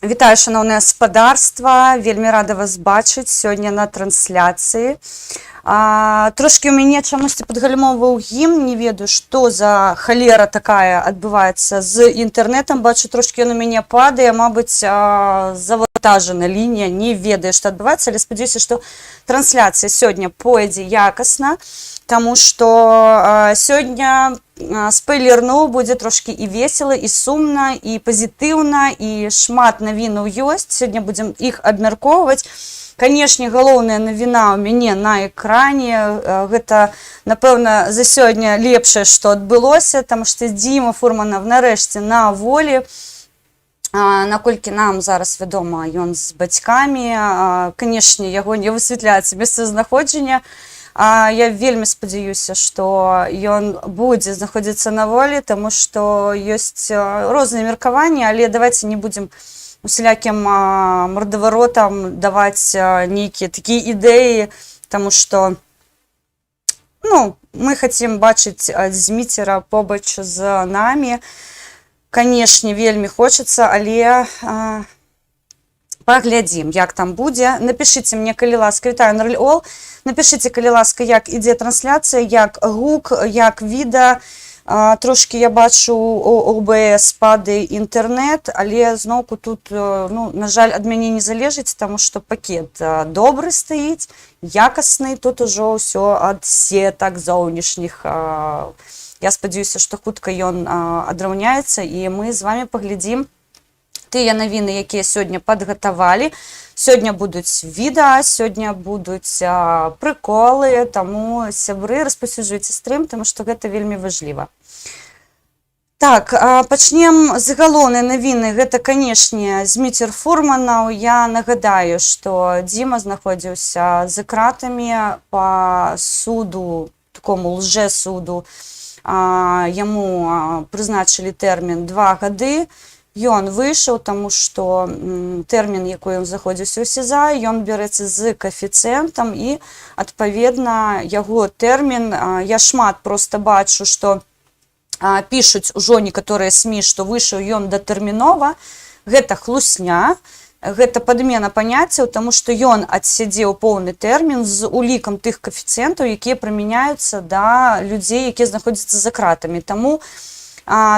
Вітаю, шановне господарство, вельмі рада вас бачыць сёння на трансляцыі. Трошкі ў мяне чамусьці падгальмоўваў гімн, не ведаю, што за халера такая адбываецца з інтэрнэтам. Бачу, трошкі ён у мяне падае, мабыць, завантажана лінія, не ведаю, што адбываецца, але спадзяюся, што трансляцыя сёння пойдзе якасна, таму што сёння спойлерну, будзе трошкі і весела, і сумна, і пазітыўна, і шмат навінаў ёсць. Сёння будзем іх абмяркоўваць. Канешне, галоўная навіна ў мяне на экране. Гэта, напэўна, за сёння лепшае, што адбылося, таму што Дзіма Фурманов нарэшце на волі. Наколькі нам зараз вядома, ён з бацькамі. Канешне, яго не высвятляецца месцазнаходжання. Я вельмі спадзяюся, што ён будзе знаходзіцца на волі, таму што ёсць розныя меркаванні, але давайце не будзем усялякім мордаваротам даваць нейкія такія ідэі, таму што мы хацім бачыць Зміцера побач з намі. Канешне, вельмі хочацца, але паглядзім, як там будзе. Напішыце мне, калі ласка, вітаю, Нарль-Ол. Напішыце, калі ласка, як ідзе трансляцыя, як гук, як відэа. Трошкі я бачу у ОБС падае інтэрнэт, але зноўку тут, на жаль, ад мяне не залежыць, таму што пакет добры стаіць, якасны, тут ужо ўсё ад сетак зоўнішніх. Я спадзяюся, што хутка ён адраўняецца, і мы з вамі паглядзім тыя навіны, якія сёння падгатавалі. Сёння будуць відэа, сёння будуць прыколы, таму, сябры, распаўсюджвайце стрым, таму што гэта вельмі важліва. Так, пачнем з галоўнай навіны. Гэта, канешне, Зміцер Фурманов. Я нагадаю, што Дзіма знаходзіўся за кратамі па суду, такому лжэсуду. Яму прызначылі тэрмін 2 гады. Ён выйшаў, таму што тэрмін, якой ён заходзіўся ў СІЗА, ён бярэцца з каэфіцыентам, і, адпаведна, яго тэрмін, я шмат проста бачу, што пішуць ужо некаторыя СМІ, што выйшаў ён датэрмінова. Гэта хлусня, гэта падмена паняццяў, таму што ён адсядзеў поўны тэрмін з улікам тых каэфіцыентаў, якія прымяняюцца да людзей, якія знаходзяцца за кратамі. Таму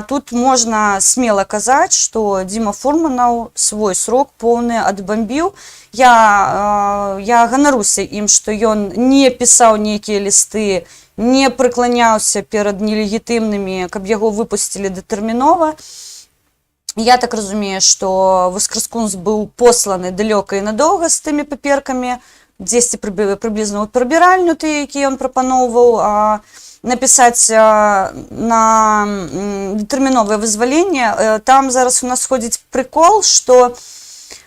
тут можна смела казаць, што Дзіма Фурманов свой срок поўны адбамбіў. Я ганаруся ім, што ён не пісаў нейкія лісты, не прыкланяўся перад нелегітымнымі, каб яго выпусцілі датэрмінова. Я так разумею, што Воскрескунс быў посланы далёка і надоўга з тымі паперкамі, дзесьці прыблізна ў прыбіральню, тыя, якія ён прапаноўваў напісаць на датэрміновае вызваленне. Там зараз у нас ходзіць прыкол, што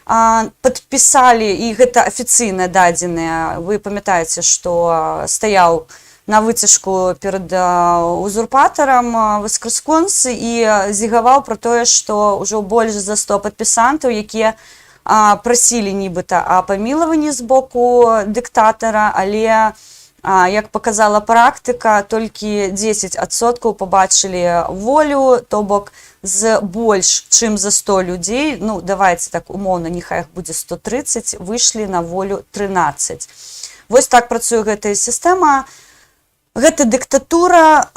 падпісалі, і гэта афіцыйна дадзеныя. Вы памятаеце, што стаяў на выцяжку перад узурпатарам Воскрескунс і зігаваў пра тое, што ўжо больш за 100 падпісантаў, якія прасілі нібыта о памілаванні з боку дыктатара, але як паказала практыка, толькі 10% пабачылі волю, то бок з больш, чым за 100 людзей, давайце так умоўна, няхай іх будзе 130, выйшлі на волю 13. Вось так працуе гэтая сістэма. Гэта дыктатура,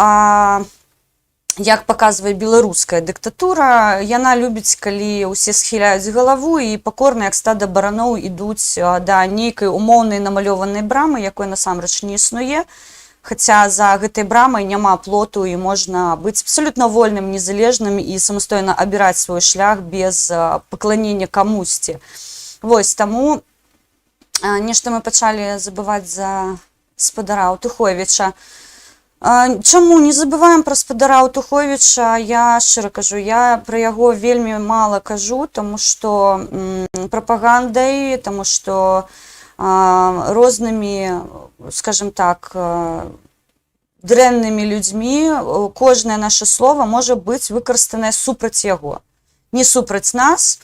як паказвае беларуская дыктатура, яна любіць, калі ўсе схіляюць галаву і пакорна, як стада бараноў, ідуць да нейкай умоўнай намалёванай брамы, якой насамрэч не існуе. Хаця за гэтай брамай няма плоту, і можна быць абсалютна вольным, незалежным і самастойна абіраць свой шлях без пакланення камусьці. Вось, таму нешта мы пачалі забываць за спадара Аўтуховіча. Чаму не забываем пра спадара Аўтуховіча? Я шчыра кажу, я пра яго вельмі мала кажу, таму што прапагандай, таму што рознымі, скажем так, дрэннымі людзьмі кожнае наша слова можа быць выкарыстанае супраць яго. Не супраць нас,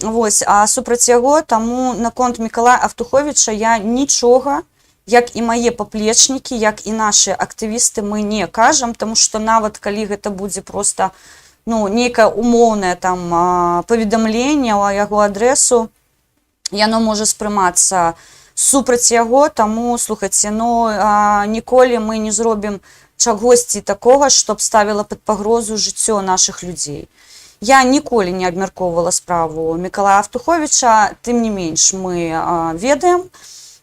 а супраць яго, таму наконт Мікалая Аўтуховіча я нічога, як і мае паплечнікі, як і нашы актывісты, мы не кажам, таму што нават калі гэта будзе проста ну, нейкае умоўнае там паведамленне ў яго адресу, яно можа спрымацца супраць яго, таму, слухайце, ну, ніколі мы не зробім чагосьці такога, што б ставіла пад пагрозу жыццё нашых людзей. Я ніколі не абмяркоўвала справу Мікалая Автуховіча, тым не менш мы ведаем,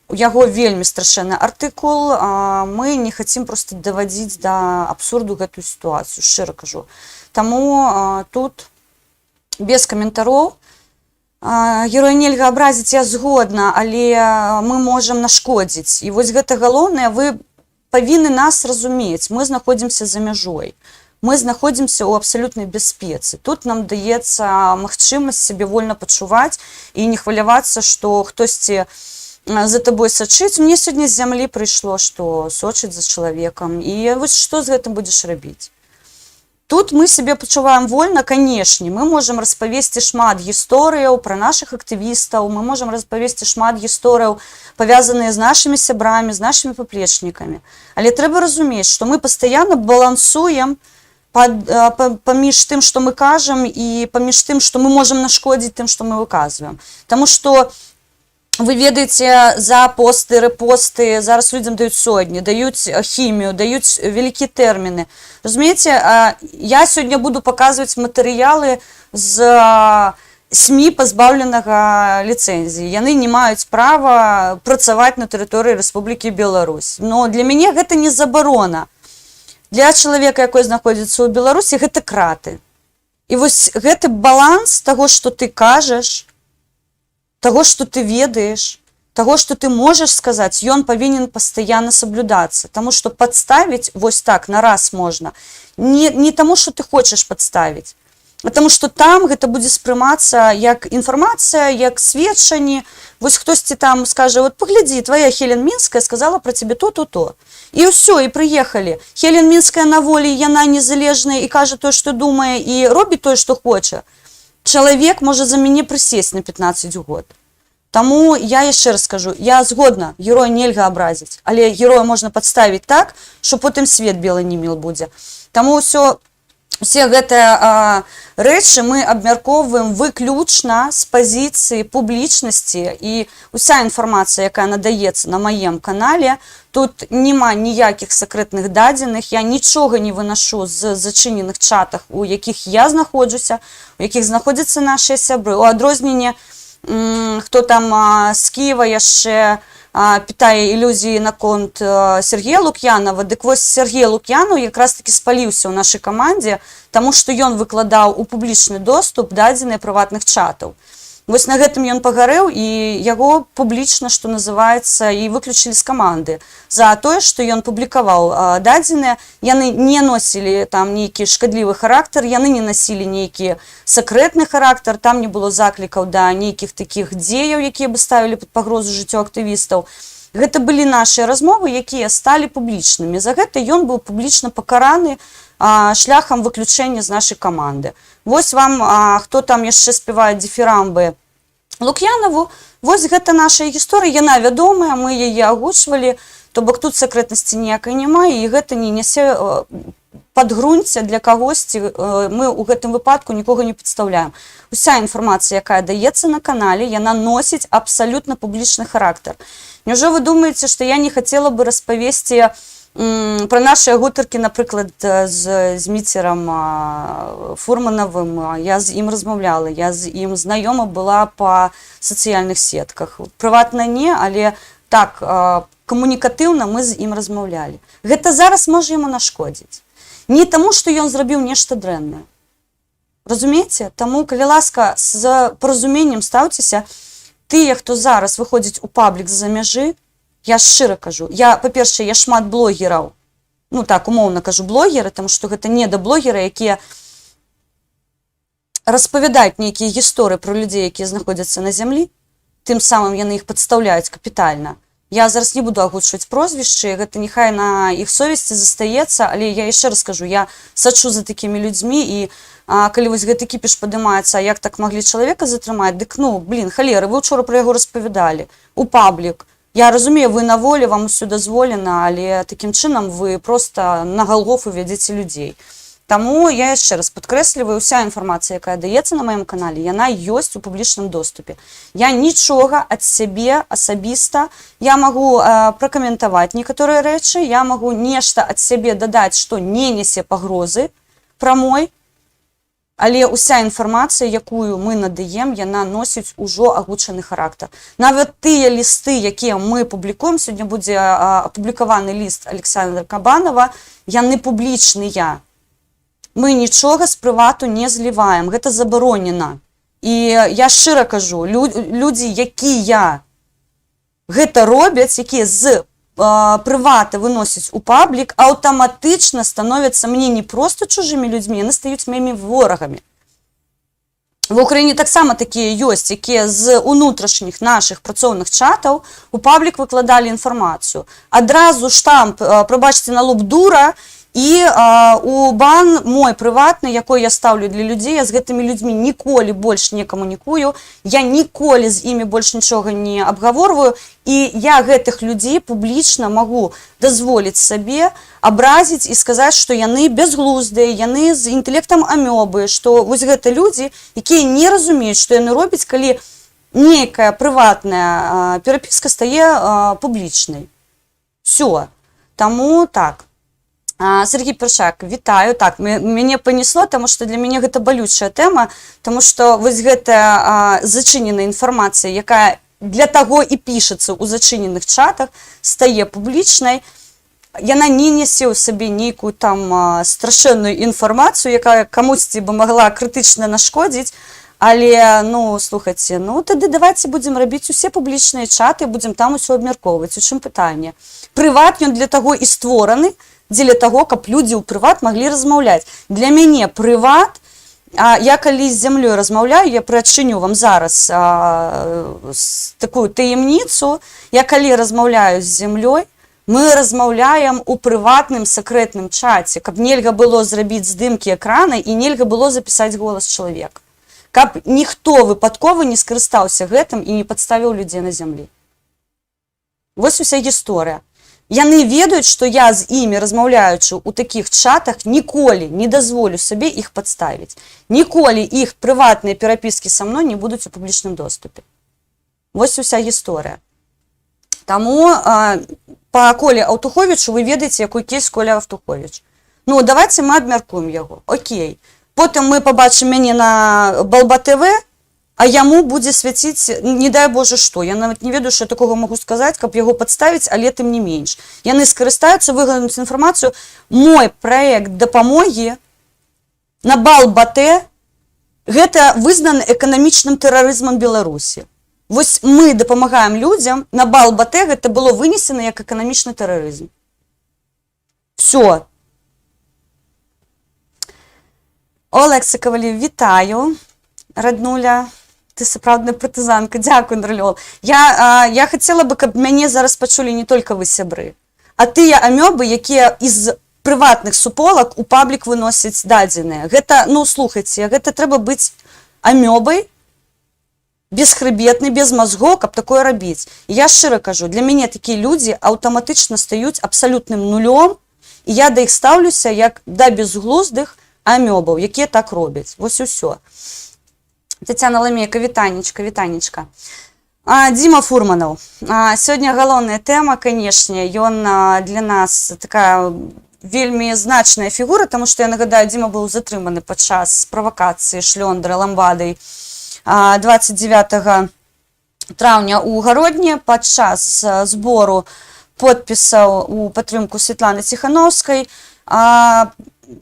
у яго вельмі страшэнны артыкул, мы не хацім проста давадзіць да абсурду гэтую сітуацыю, шчыра кажу. Таму тут без каментароў. Героя нельга абразіць, я згодна, але мы можам нашкодзіць. І вось гэта галоўнае, вы павінны нас разумець, мы знаходзімся за мяжой. Мы знаходзімся ў абсалютнай бяспецы. Тут нам даецца магчымасць сябе вольна пачуваць і не хвалявацца, што хтосьці за табой сачыць. Мне сёння з зямлі прыйшло, што сочыць за чалавекам. І вось што з гэтым будзеш рабіць? Тут мы сябе пачуваем вольна, канешне, мы можам распавесці шмат гісторыяў пра нашых актывістаў, мы можам распавесці шмат гісторыяў, павязаныя з нашымі сябрамі, з нашымі паплечнікамі. Але трэба разумець, што мы пастаянна балансуем паміж тым, што мы кажам, і паміж тым, што мы можам нашкодзіць тым, што мы выказваем. Таму што вы ведаеце, за посты, рэпосты зараз людзям даюць сотні, даюць хімію, даюць вялікія тэрміны. Разумееце, я сёння буду паказваць матэрыялы з СМІ пазбаўленага ліцэнзіі. Яны не маюць права працаваць на тэрыторыі Рэспублікі Беларусь. Но для мяне гэта не забарона. Для чалавека, якой знаходзіцца ў Беларусі, гэта краты. І вось гэты баланс таго, што ты кажаш, таго, што ты ведаеш, таго, што ты можаш сказаць, ён павінен пастаянна саблюдацца. Таму што падставіць вось так на раз можна. Не таму, што ты хочаш падставіць, а таму што там гэта будзе спрымацца як інфармацыя, як сведчанні. Вось хтосьці там скажа, вот паглядзі, твоя Хелен Мінская сказала пра цябе то. І ўсё, і прыехалі. Хелен Мінская на волі, яна незалежная і кажа тое, што думае, і робіць тое, што хоча. Чалавек можа за мяне прысесці на 15 год. Таму я яшчэ раз скажу, я згодна, героя нельга абразіць, але героя можна падставіць так, што потым свет белы не міл будзе. Таму усе гэтыя рэчы мы абмяркоўваем выключна з пазіцыі публічнасці, і уся інфармацыя, якая надаецца на маім канале, тут няма ніякіх сакрэтных дадзеных, я нічога не вынашу з зачыненых чатах, у якіх я знаходжуся, у якіх знаходзяцца нашыя сябры. У адрозненне, хто там з Кіева яшчэ пытае ілюзіі наконт Сергея Лук'янова, дык вось Сергей Лук'янов якраз таки спаліўся ў нашай камандзе, таму што ён выкладаў у публічны доступ дадзеныя прыватных чатаў. Вось на гэтым ён пагарэў, і яго публічна, што называецца, і выключылі з каманды за тое, што ён публікаваў дадзеныя. Яны не носілі там нейкі шкадлівы характар, яны не насілі нейкі сакрэтны характар, там не было заклікаў да нейкіх такіх дзеяў, якія бы ставілі пад пагрозу жыццё актывістаў. Гэта былі нашыя размовы, якія сталі публічнымі. За гэта ён быў публічна пакараны шляхам выключэння з нашай каманды. Вось вам, хто там яшчэ спявае дифірамбы Лук'янову, вось гэта наша гісторыя, яна вядомая, мы яе агучвалі, то бок тут сакрэтнасці ніякай няма, і гэта не нясе падгрунця для кагосьці, мы ў гэтым выпадку нікога не падстаўляем. Уся інфармацыя, якая даецца на канале, яна носіць абсалютна публічны характар. Няўжо вы думаеце, што я не хацела бы распавесці пра нашыя гутаркі, напрыклад, з Міцерам Фурманавым, я з ім размаўляла, я з ім знаёма была па сацыяльных сетках. Прыватна не, але так, камунікатыўна мы з ім размаўлялі. Гэта зараз можа яму нашкодзіць. Не таму, што ён зрабіў нешта дрэннае. Разумееце? Таму, калі ласка, з паразуменнем стаўцеся, тыя, хто зараз выходзіць у паблік з-за мяжы, я шчыра кажу, па-першае, я шмат блогераў, ну так, умоўна кажу блогеры, таму што гэта недаблогеры, якія распавядаюць нейкія гісторыі пра людзей, якія знаходзяцца на зямлі, тым самым яны іх падстаўляюць капітальна. Я зараз не буду агучваць прозвішчы, гэта няхай на іх совесці застаецца, але я яшчэ раз кажу, я сачу за такімі людзьмі, і калі вось гэты кіпіш падымаецца, як так маглі чалавека затрымаць, дык халеры, вы ўчора пра яго распавядалі у паблік. Я разумею, вы на волі, вам усё дазволена, але такім чынам вы проста на галгофу вядзеце людзей. Таму я яшчэ раз падкрэсліваю, уся інфармацыя, якая даецца на маім канале, яна ёсць у публічным доступе. Я нічога ад сябе асабіста, я магу пракаментаваць некаторыя рэчы, я магу нешта ад сябе дадаць, што не нясе пагрозы прамой, але уся інфармацыя, якую мы надаем, яна носіць ужо агучаны характар. Нават тыя лісты, якія мы публікуем, сёння будзе апублікаваны ліст Александра Кабанова, яны публічныя. Мы нічога з прывату не зліваем, гэта забаронена. І я шчыра кажу, людзі, якія гэта робяць, якія з прывата выносяць у паблік, аўтаматычна становяцца мне не проста чужымі людзьмі, яны стаюць маімі ворагамі. В Украіне таксама такія ёсць, якія з унутрашніх нашых працоўных чатаў у паблік выкладалі інфармацыю. Адразу штамп, прабачце, на лоб дура, і у бан мой прыватны, якой я стаўлю для людзей, я з гэтымі людзьмі ніколі больш не камунікую, я ніколі з імі больш нічога не абгаворваю, і я гэтых людзей публічна магу дазволіць сабе абразіць і сказаць, што яны бязглуздыя, яны з інтэлектам амёбы, што вось гэта людзі, якія не разумеюць, што яны робяць, калі нейкая прыватная перапіска стае публічнай. Всё. Таму так. Сергій Першак, вітаю. Так, мяне панесло, таму што для мяне гэта балючая тэма, таму што вось гэтая зачыненая інфармацыя, якая для таго і пішацца ў зачыненых чатах, стае публічнай, яна не нясе ў сабе нейкую там страшэнную інфармацыю, якая камусьці бы магла крытычна нашкодзіць, але, ну, слухайце, ну, тады давайце будзем рабіць усе публічныя чаты, будзем там усё абмяркоўваць. У чым пытанне? Прыват ён для таго і створаны, дзеля таго, каб людзі ў прыват маглі размаўляць. Для мяне прыват, я калі з зямлёй размаўляю, я прыадчыню вам зараз такую таямніцу, я калі размаўляю з зямлёй, мы размаўляем у прыватным сакрэтным чаце, каб нельга было зрабіць здымкі экрана і нельга было запісаць голас чалавека. Каб ніхто выпадкова не скарыстаўся гэтым і не падставіў людзей на зямлі. Вось уся гісторыя. Яны ведаюць, што я з імі, размаўляючы ў такіх чатах, ніколі не дазволю сабе іх падставіць. Ніколі іх прыватныя перапіскі са мной не будуць у публічным доступе. Вось уся гісторыя. Таму па Коле Аўтуховічу вы ведаеце, якой кейс Коля Аўтуховіч. Ну, давайце мы абмяркуем яго. Окей. Потым мы пабачым мяне на Балба ТВ, а яму будзе свяціць, не дай Боже што. Я нават не ведаю, што я такога магу сказаць, каб яго падставіць, але тым не менш. Яны скарыстаюцца, выгадаюць інфармацыю. Мой праект дапамогі на Балба ТВ гэта вызнаны эканамічным тэрарызмам Беларусі. Вось мы дапамагаем людзям, на Балба ТВ гэта было вынесена як эканамічны тэрарызм. Всё. Олекса Кавалів, вітаю, раднуля. Ты сапраўдная партызанка, дзякуй, Ндрылёл. Я хацела бы, каб мяне зараз пачулі не толькі вы сябры, а тыя амёбы, якія з прыватных суполак у паблік выносяць дадзеныя. Гэта, ну, слухайце, гэта трэба быць амёбай, бесхрыбетны, без мазгоў, каб такое рабіць. І я шчыра кажу, для мяне такія людзі аўтаматычна стаюць абсалютным нулём, і я да іх стаўлюся як да безглуздых амёбаў, якія так робяць. Вось усё. Тетяна Ламейка, вітанечка, вітанечка. Дзіма Фурманаў. Сёння галоўная тэма, канешне, ён для нас такая вельмі значная фігура, таму што, я нагадаю, Дзіма быў затрыманы падчас правакацыі шлёндра ламбадай 29 траўня ў Гародні падчас збору подпісаў у падтрымку Святланы Ціхановскай.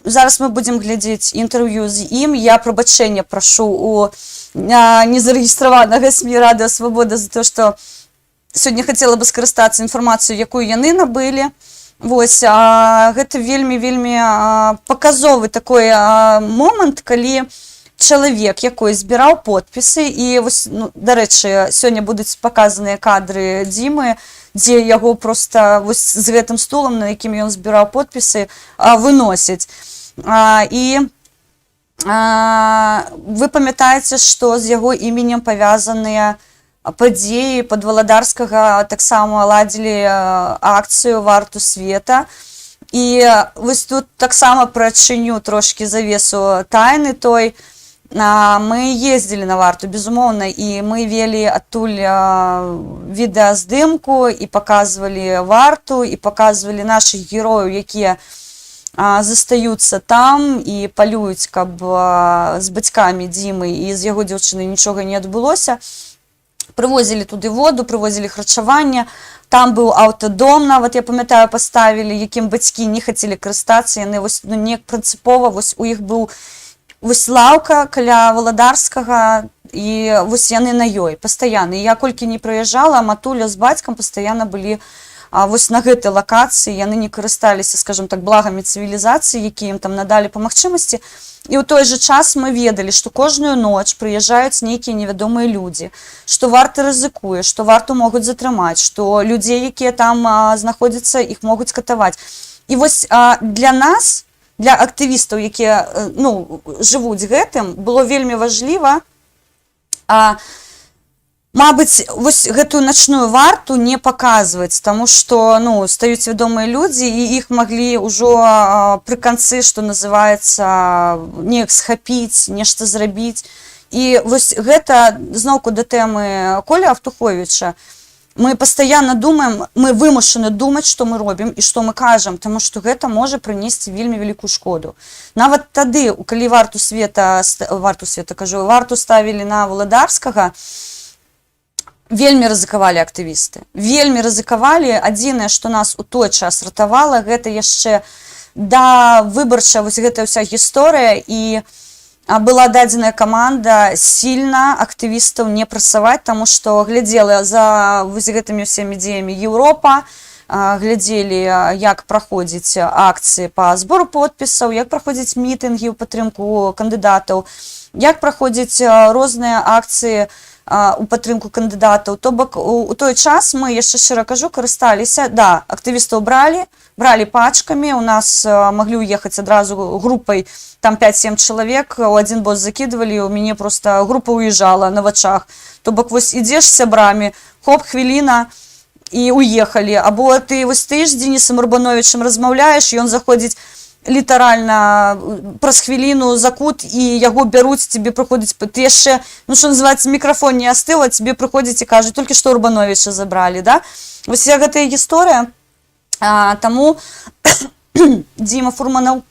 Зараз мы будзем глядзець інтэрв'ю з ім. Я прабачэння прашу у незарэгістраванага СМІ Радыё Свабода за то, што сёння хацела бы скарыстацца інфармацыю, якую яны набылі. Вось, гэта вельмі паказовы такой момант, калі чалавек, якой збіраў подпісы, і вось, ну, дарэчы, сёння будуць паказаныя кадры Дзімы, дзе яго проста вось з гэтым стулам, на якім ён збіраў подпісы, выносяць. І вы памятаеце, што з яго іменем павязаныя падзеі Падваладарскага таксама ладзілі акцыю «Варту света». І ось тут так само прачыню трошки завесу тайны той. Мы ездили на варту, безумоўна, і мы вели адтуль відэаздымку і показывали варту, і показывали наших герояў, якія застаюцца там і палююць, каб з бацькамі Дзімы і з яго дзяўчынай нічога не адбылося. Прывозілі туды воду, прывозілі харчаванне. Там быў аўтадом, нават, я памятаю, паставілі, якім бацькі не хацелі карыстацца. Яны не прынцыпова, у іх быў лаўка каля Валадарскага, і яны на ёй пастаянна. Я колькі не прыязджала, матуля з бацькам пастаянна былі на гэтай лакацыі, яны не карысталіся, скажем так, благамі цывілізацыі, якія ім там надалі па магчымасці. І ў той жа час мы ведалі, што кожную ноч прыязджаюць нейкія невядомыя людзі, што варта рызыкуе, што варту могуць затрымаць, што людзей, якія там знаходзяцца, іх могуць катаваць. І для нас, для актывістаў, якія жывуць гэтым, было вельмі важліва мабыць, гэтую начную варту не паказваць, таму што стаюць вядомыя людзі, і іх маглі ўжо пры канцы, што называецца, неяк схапіць, нешта зрабіць. І гэта зноўку да тэмы Колі Автуховіча. Мы пастаянна думаем, мы вымушаны думаць, што мы робім і што мы кажам, таму што гэта можа прынесці вельмі вялікую шкоду. Нават тады, калі варту ставілі на Валадарскага, вельмі рызыкавалі актывісты. Вельмі рызыкавалі. Адзінае, што нас у той час ратавала, гэта яшчэ да выбарча гэтая ўся гісторыя, і была дадзеная каманда сильна актывістаў не прасаваць, таму што глядзела за гэтымі ўсімі дзеямі Еўропа, глядзелі, як праходзіць акцыі па збору подпісаў, як праходзіць мітынгі ў падтрымку кандыдатаў, як праходзіць розныя акцыі у падтрымку кандыдатаў. То бок у той час мы, яшчэ шчыра кажу, карысталіся, актывістаў бралі пачкамі, у нас маглі ўехаць адразу групай, там 5-7 чалавек, у адзін бос закідвалі, у мяне проста група уезжала на вачах. То бок ідзеш з сябрамі, хоп, хвіліна, і уехалі. Або ты з Денісам Урбановичам размаўляеш, і ён заходзіць літаральна праз хвіліну за кут, і яго бяруць, тебе прыходзіць, ты яшчэ, што называецца, мікрафон не астыў, а тебе прыходзіць і кажуць, толькі што Урбановича забралі, да? Вся гэтая гісторыя. Таму Дзіма Фурманаў,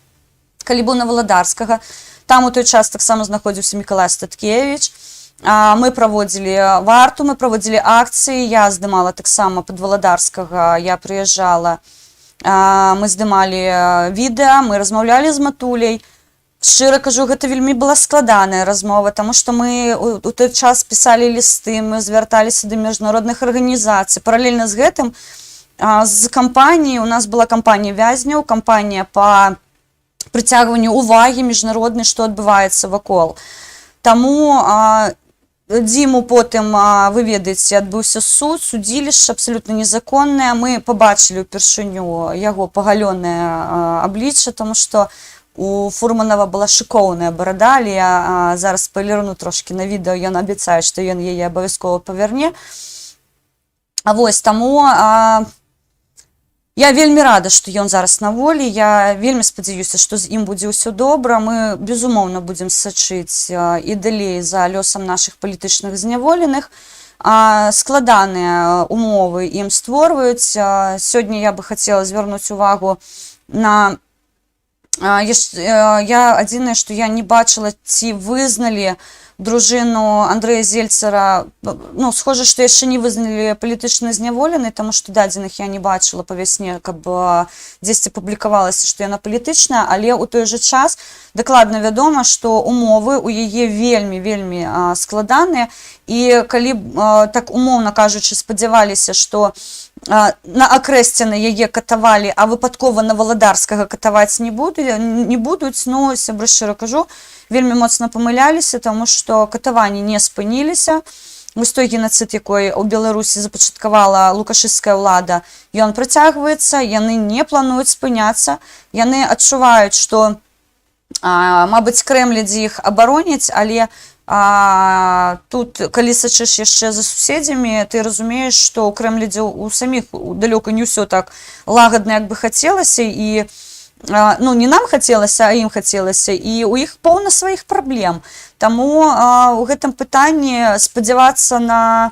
калі быў на Валадарскага, там у той час таксама знаходзіўся Мікалай Статкевіч. Мы праводзілі варту, мы праводзілі акцыі, я здымала таксама пад Валадарскага, я прыязджала, мы здымалі відэа, мы размаўлялі з матуляй. Шчыра кажу, гэта вельмі была складаная размова, таму што мы у той час пісалі лісты, мы звярталіся да міжнародных арганізацый. Паралельна з гэтым, з кампаніяй, у нас была кампанія вязняў, кампанія па прыцягванню увагі міжнароднай, што адбываецца вакол. Таму Дзіму потым, вы ведаеце, адбыўся суд, судзілішча абсалютна незаконнае. Мы пабачылі ўпершыню яго пагалёнае аблічча, таму што у Фурманова была шыкоўная барада, але я зараз спойлерну трошкі на відэо, ён абяцае, што ён яе абавязкова паверне. Таму я вельмі рада, што ён зараз на волі, я вельмі спадзяюся, што з ім будзе ўсё добра. Мы, безумоўна, будзем сачыць і далей за лёсам нашых палітычных зняволеных. Складаныя умовы ім створваюць. Сёння я бы хацела звярнуць увагу на... Адзінае, што я не бачыла, ці вызналі дружыну Андрэя Зельцара, схожа, што яшчэ не вызналі палітычна зняволенай, таму што дадзеных я не бачыла па вясне, каб дзесьці публікавалася, што яна палітычная, але ў той жа час дакладна вядома, што умовы ў яе вельмі складаныя, і калі, так умоўна кажучы, спадзяваліся, што на Акрэсціна яе катавалі, а выпадкова на Валадарскага катаваць не будуць, сябры, шчыра кажу, вельмі моцна памыляліся, таму што катаванні не спыніліся. Вось той геноцид, якой у Беларусі запачаткавала лукашысцкая ўлада, ён працягваецца, яны не плануюць спыняцца, яны адчуваюць, што мабыць, Крэмль ідзе іх абароніць, але тут, калі сачыш яшчэ за суседзямі, ты разумееш, што ў Крэмлі у саміх далёка не ўсё так лагадна, як бы хацелася, і ну, не нам хацелася, а ім хацелася, і у іх поўна сваіх праблем. Таму у гэтым пытанні спадзявацца на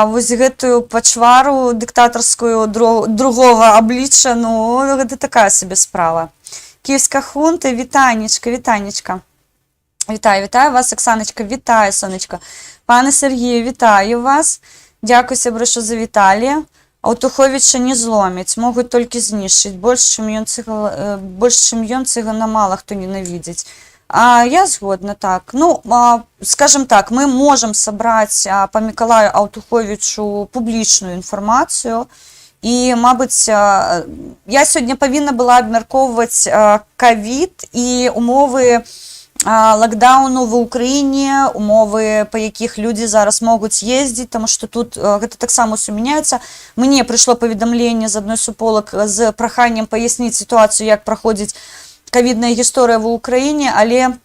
вось гэтую пачвару дыктатарскую другога аблічча, ну, гэта такая сабе справа. Киевская хунта, вітанечка, вітанечка. Вітаю вас, Оксаночка, вітаю, сонечка. Пане Сергію, вітаю вас. Дякую, сябры, що завіталі. Аўтуховіча не зломяць, могуць толькі знішчыць. Больш, чым ён цыгана мала хто ненавідзіць. Я згодна, так. Ну, скажем так, мы можам сабраць па Мікалаю Аўтуховічу публічную інфармацыю. І, мабыць, я сёння павінна была абмяркоўваць ковід і умовы лакдауну ва ўкраіне, умовы, па якіх людзі зараз могуць ездзіць, таму што тут гэта таксама ўсё мяняецца. Мне прыйшло паведамленне з адной суполак з праханнем паясніць сітуацыю, як праходзіць ковідная гісторыя ва ўкраіне, але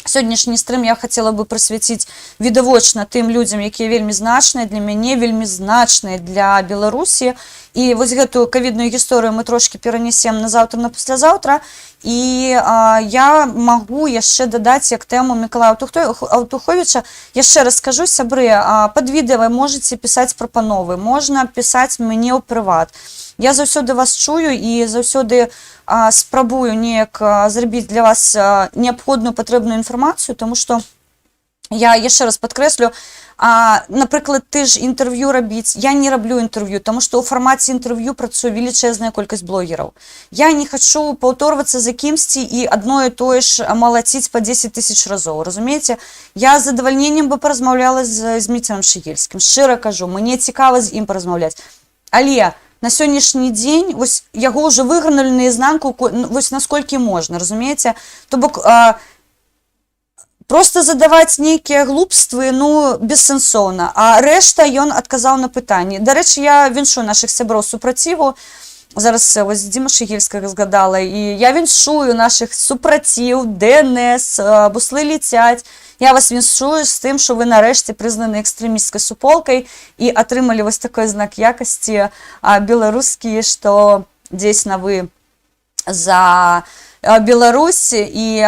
сённяшні стрым я хацела бы прысвяціць відавочна тым людзям, якія вельмі значныя для мяне, вельмі значныя для Беларусі. І вось гэтую ковідную гісторыю мы трошкі перанесем на заўтра, на паслязаўтра. І я магу яшчэ дадаць як тэму Мікалая Аўтуховіча. Яшчэ раз скажу, сябры, пад відэа вы можаце пісаць прапановы, можна пісаць мне ў прыват. Я заўсёды вас чую і заўсёды спрабую неяк зрабіць для вас неабходную патрэбную інфармацыю, тому што я яшчэ раз падкрэслю, напрыклад, ты ж інтэрв'ю рабіць, я не раблю інтэрв'ю, тому што ў фармаце інтэрв'ю працуе велічэзная колькасць блогераў. Я не хачу паўторвацца за кімсьці і адно і тое ж малаціць па 10 000 разоў, разумееце? Я з задавальненнем бы паразмаўляла з Зміцерам Шыгельскім, шчыра кажу, мне цікава з ім паразмаўляць. Але на сённяшні дзень вось яго ўжо выгнанулі наізнанку, вось насколькі можна, разумееце? То бок просто задаваць нейкія глупствы, ну, бессэнсоўна. А рэшта ён адказаў на пытанні. Дарэчы, я віншую нашых сяброў супраціву. Зараз вось Дзіма Шыгельскага згадала. І я віншую нашых супраціў, ДНС, буслы летяць. Я вас віншую з тым, што вы нарэшце прызнаны экстрэмісцкай суполкай і атрымалі вось такой знак якасці беларускі, што дзейсна вы за Беларусь і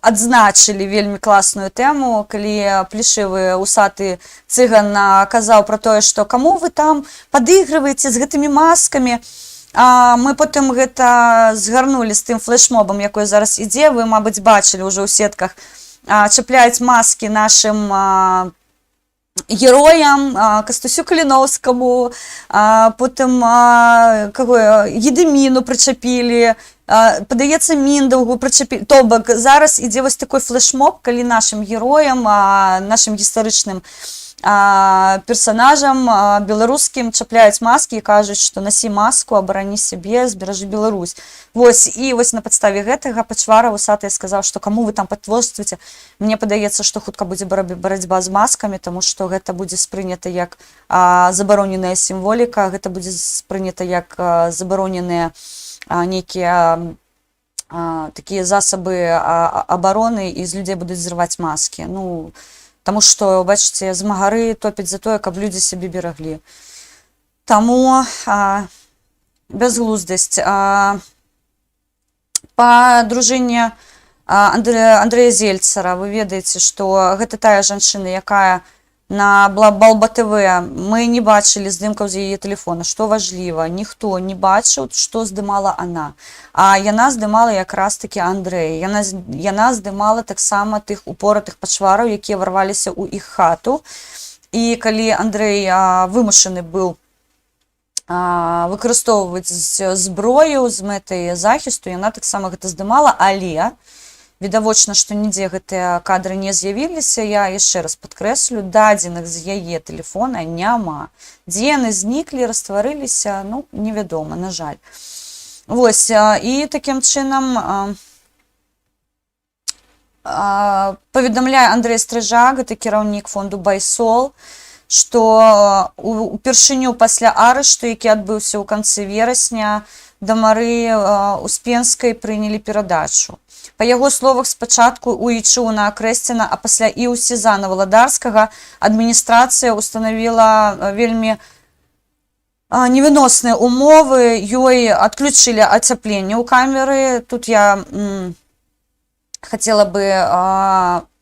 адзначылі вельмі класную тэму, калі плешывы усаты цыган казаў пра тое, што каму вы там падыгрываеце з гэтымі маскамі. Мы потым гэта згарнулі з тым флешмобам, якой зараз ідзе. Вы, мабыць, бачылі ўжо ў сетках, чапляюць маскі нашым героям, Кастусю Каліноўскаму, потым Едыміну прычапілі, падаецца, Міндаўгу прычапілі. То бок зараз ідзе вось такой флешмоб, калі нашым героям, нашым гістарычным персонажам беларускім чапляюць маскі і кажуць, што насі маску, абарані сябе, зберажы Беларусь. Вось, і вось на падставе гэтага пачвара вусатая сказаў, што каму вы там падтворстваеце. Мне падаецца, што хутка будзе барацьба з маскамі, таму што гэта будзе спрынята як забароненая сімволіка, гэта будзе спрынята як забароненыя нейкія такія засабы абароны, і з людзей будуць зрываць маскі. Ну, таму што, бачыце, змагары топяць за тое, каб людзі сябе бераглі. Таму бязглуздасць. Па дружыне Андрэя Зельцара вы ведаеце, што гэта тая жанчына, якая на Балба ТВ, мы не бачылі здымкаў з яе тэлефона. Што важліва, ніхто не бачыў, што здымала она. А яна здымала якраз такі Андрэй. Яна здымала таксама тых упоратых пачвараў, якія варваліся ў іх хату. І калі Андрэй вымушаны быў выкарыстоўваць зброю з мэтай захісту, яна таксама гэта здымала, але відавочна, што нідзе гэтыя кадры не з'явіліся. Я яшчэ раз падкрэслю, дадзеных з яе тэлефона няма. Дзе яны зніклі, растварыліся, ну, невядома, на жаль. Вось, і такім чынам паведамляе Андрэй Стрыжак, гэта кіраўнік фонду Байсол, што упершыню пасля арышту, які адбыўся ў канцы верасня, дамары Успенскай прынялі перадачу. Па яго словах, спачатку у Ічыўна Акрэсціна, а пасля і ў Сезана Валадарскага адміністрацыя устанавіла вельмі невыносныя умовы, ёй адключылі ацяпленне ў камеры. Тут я хацела бы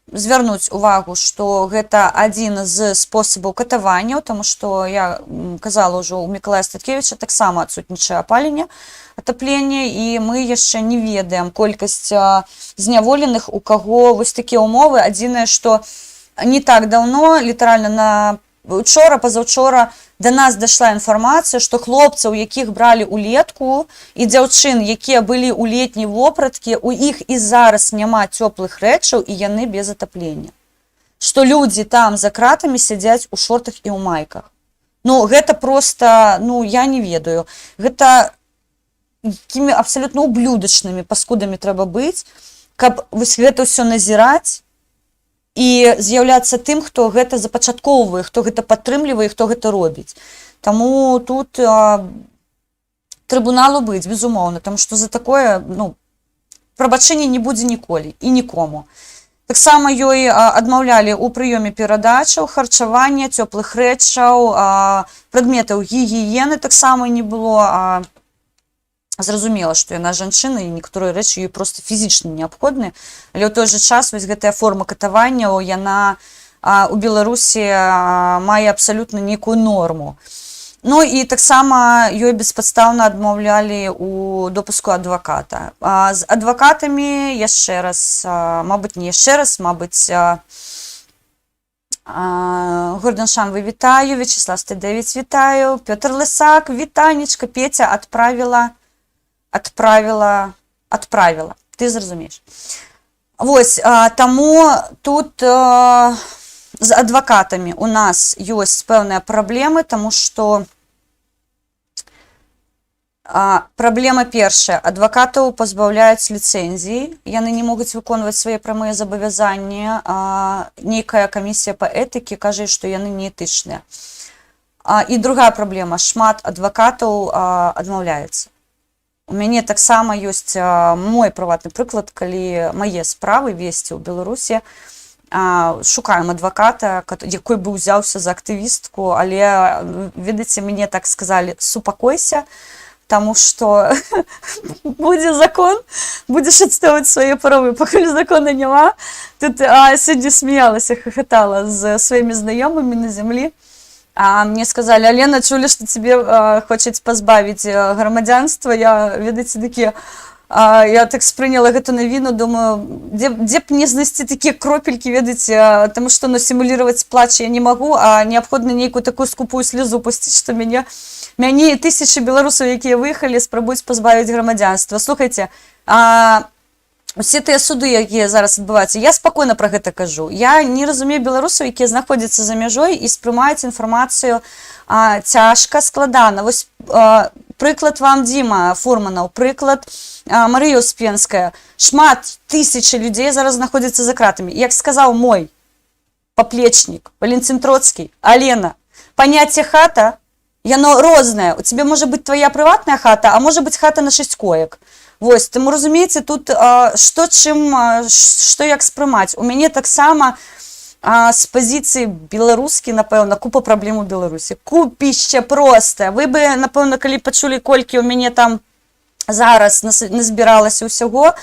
звярнуць увагу, што гэта адзін з спосабаў катаванняў, таму што я казала ўжо, у Мікалая Статкевіча таксама адсутнічае апаленне, атапленне, і мы яшчэ не ведаем колькасць зняволеных, у каго вось такія ўмовы. Адзінае, што не так даўно, літаральна учора, пазаўчора, да нас дайшла інфармацыя, што хлопцаў, якіх бралі ўлетку, і дзяўчын, якія былі ў летняй вопраткі, у іх і зараз няма цёплых рэчаў, і яны без атаплення. Што людзі там за кратамі сядзяць у шортах і ў майках. Ну, гэта проста, ну, я не ведаю. Гэта якімі абсалютна ублюдачнымі паскудамі трэба быць, каб вось гэта ўсё назіраць і з'яўляцца тым, хто гэта запачаткоўвае, хто гэта падтрымлівае, хто гэта робіць. Таму тут трыбуналу быць, безумоўна, таму што за такое, ну, прабачэння не будзе ніколі і нікому. Таксама ёй адмаўлялі ў прыёме перадачаў, харчавання, цёплых рэчаў, прадметаў гігіены таксама не было. Зразумела, што яна жанчына, і некаторыя рэчы ёй проста фізічна неабходныя, але ў той жа час вось гэтая форма катаванняў, яна у Беларусі мае абсалютна нейкую норму. Ну і таксама ёй беспадстаўна адмаўлялі ў допуску адваката. З адвакатамі яшчэ раз, мабыць, не яшчэ раз, мабыць, Горденшан, вы вітаю, Вячеслав Стадевіц, вітаю, Пётр Лысак, вітанечка, Петя адправіла, ты зразумееш. Вось, таму тут з адвакатамі у нас ёсць пэўныя праблемы, таму што праблема першая. Адвакатаў пазбаўляюць ліцэнзіі, яны не могуць выконваць свае прамыя забавязанні, нейкая камісія па этыкі кажа, што яны неэтычныя. І другая праблема, шмат адвакатаў адмаўляецца. У мяне таксама ёсць мой прыватны прыклад, калі мае справы весці ў Беларусі, шукаем адваката, якой бы ўзяўся за актывістку, але, ведаеце, мне так сказалі, супакойся, таму што будзе закон, будзеш адстаёваць свае правы, пакуль закона няма. Тут сёння смеялася, хахатала з сваімі знаёмымі на зямлі. Мне сказали: Алена, чулі, што цябе хочуць пазбавіць грамадзянства. Я, ведаеце, такі, я так спрыняла гэту навіну, думаю, дзе б мне знайсці такія кропелькі, ведаеце, таму што, ну, сімулировать плач я не магу, а неабходна нейкую такую скупую слезу пусціць, што мяне і тысячы беларусаў, якія выехалі, спрабуюць пазбавіць грамадзянства. Слухайце, усе тыя суды, якія зараз адбываюцца, я спакойна пра гэта кажу. Я не разумею беларусаў, якія знаходзяцца за мяжой і спрымаюць інфармацыю цяжка, складана. Вось прыклад вам Дзіма Фурманаў, прыклад Марыя Успенская. Шмат тысячы людзей зараз знаходзяцца за кратамі. Як сказаў мой паплечнік Валентин Троцкі: Алена, паняцце хата, яно рознае. У цябе можа быць твая прыватная хата, а можа быць хата на 6 коек. Вось, таму разумееце, тут што як спрымаць. У мяне таксама з пазіцыі беларускі, напэўна, купа праблем у Беларусі. Купішча проста. Вы бы, напэўна, калі пачулі, колькі ў мяне там зараз назбіралася ўсяго,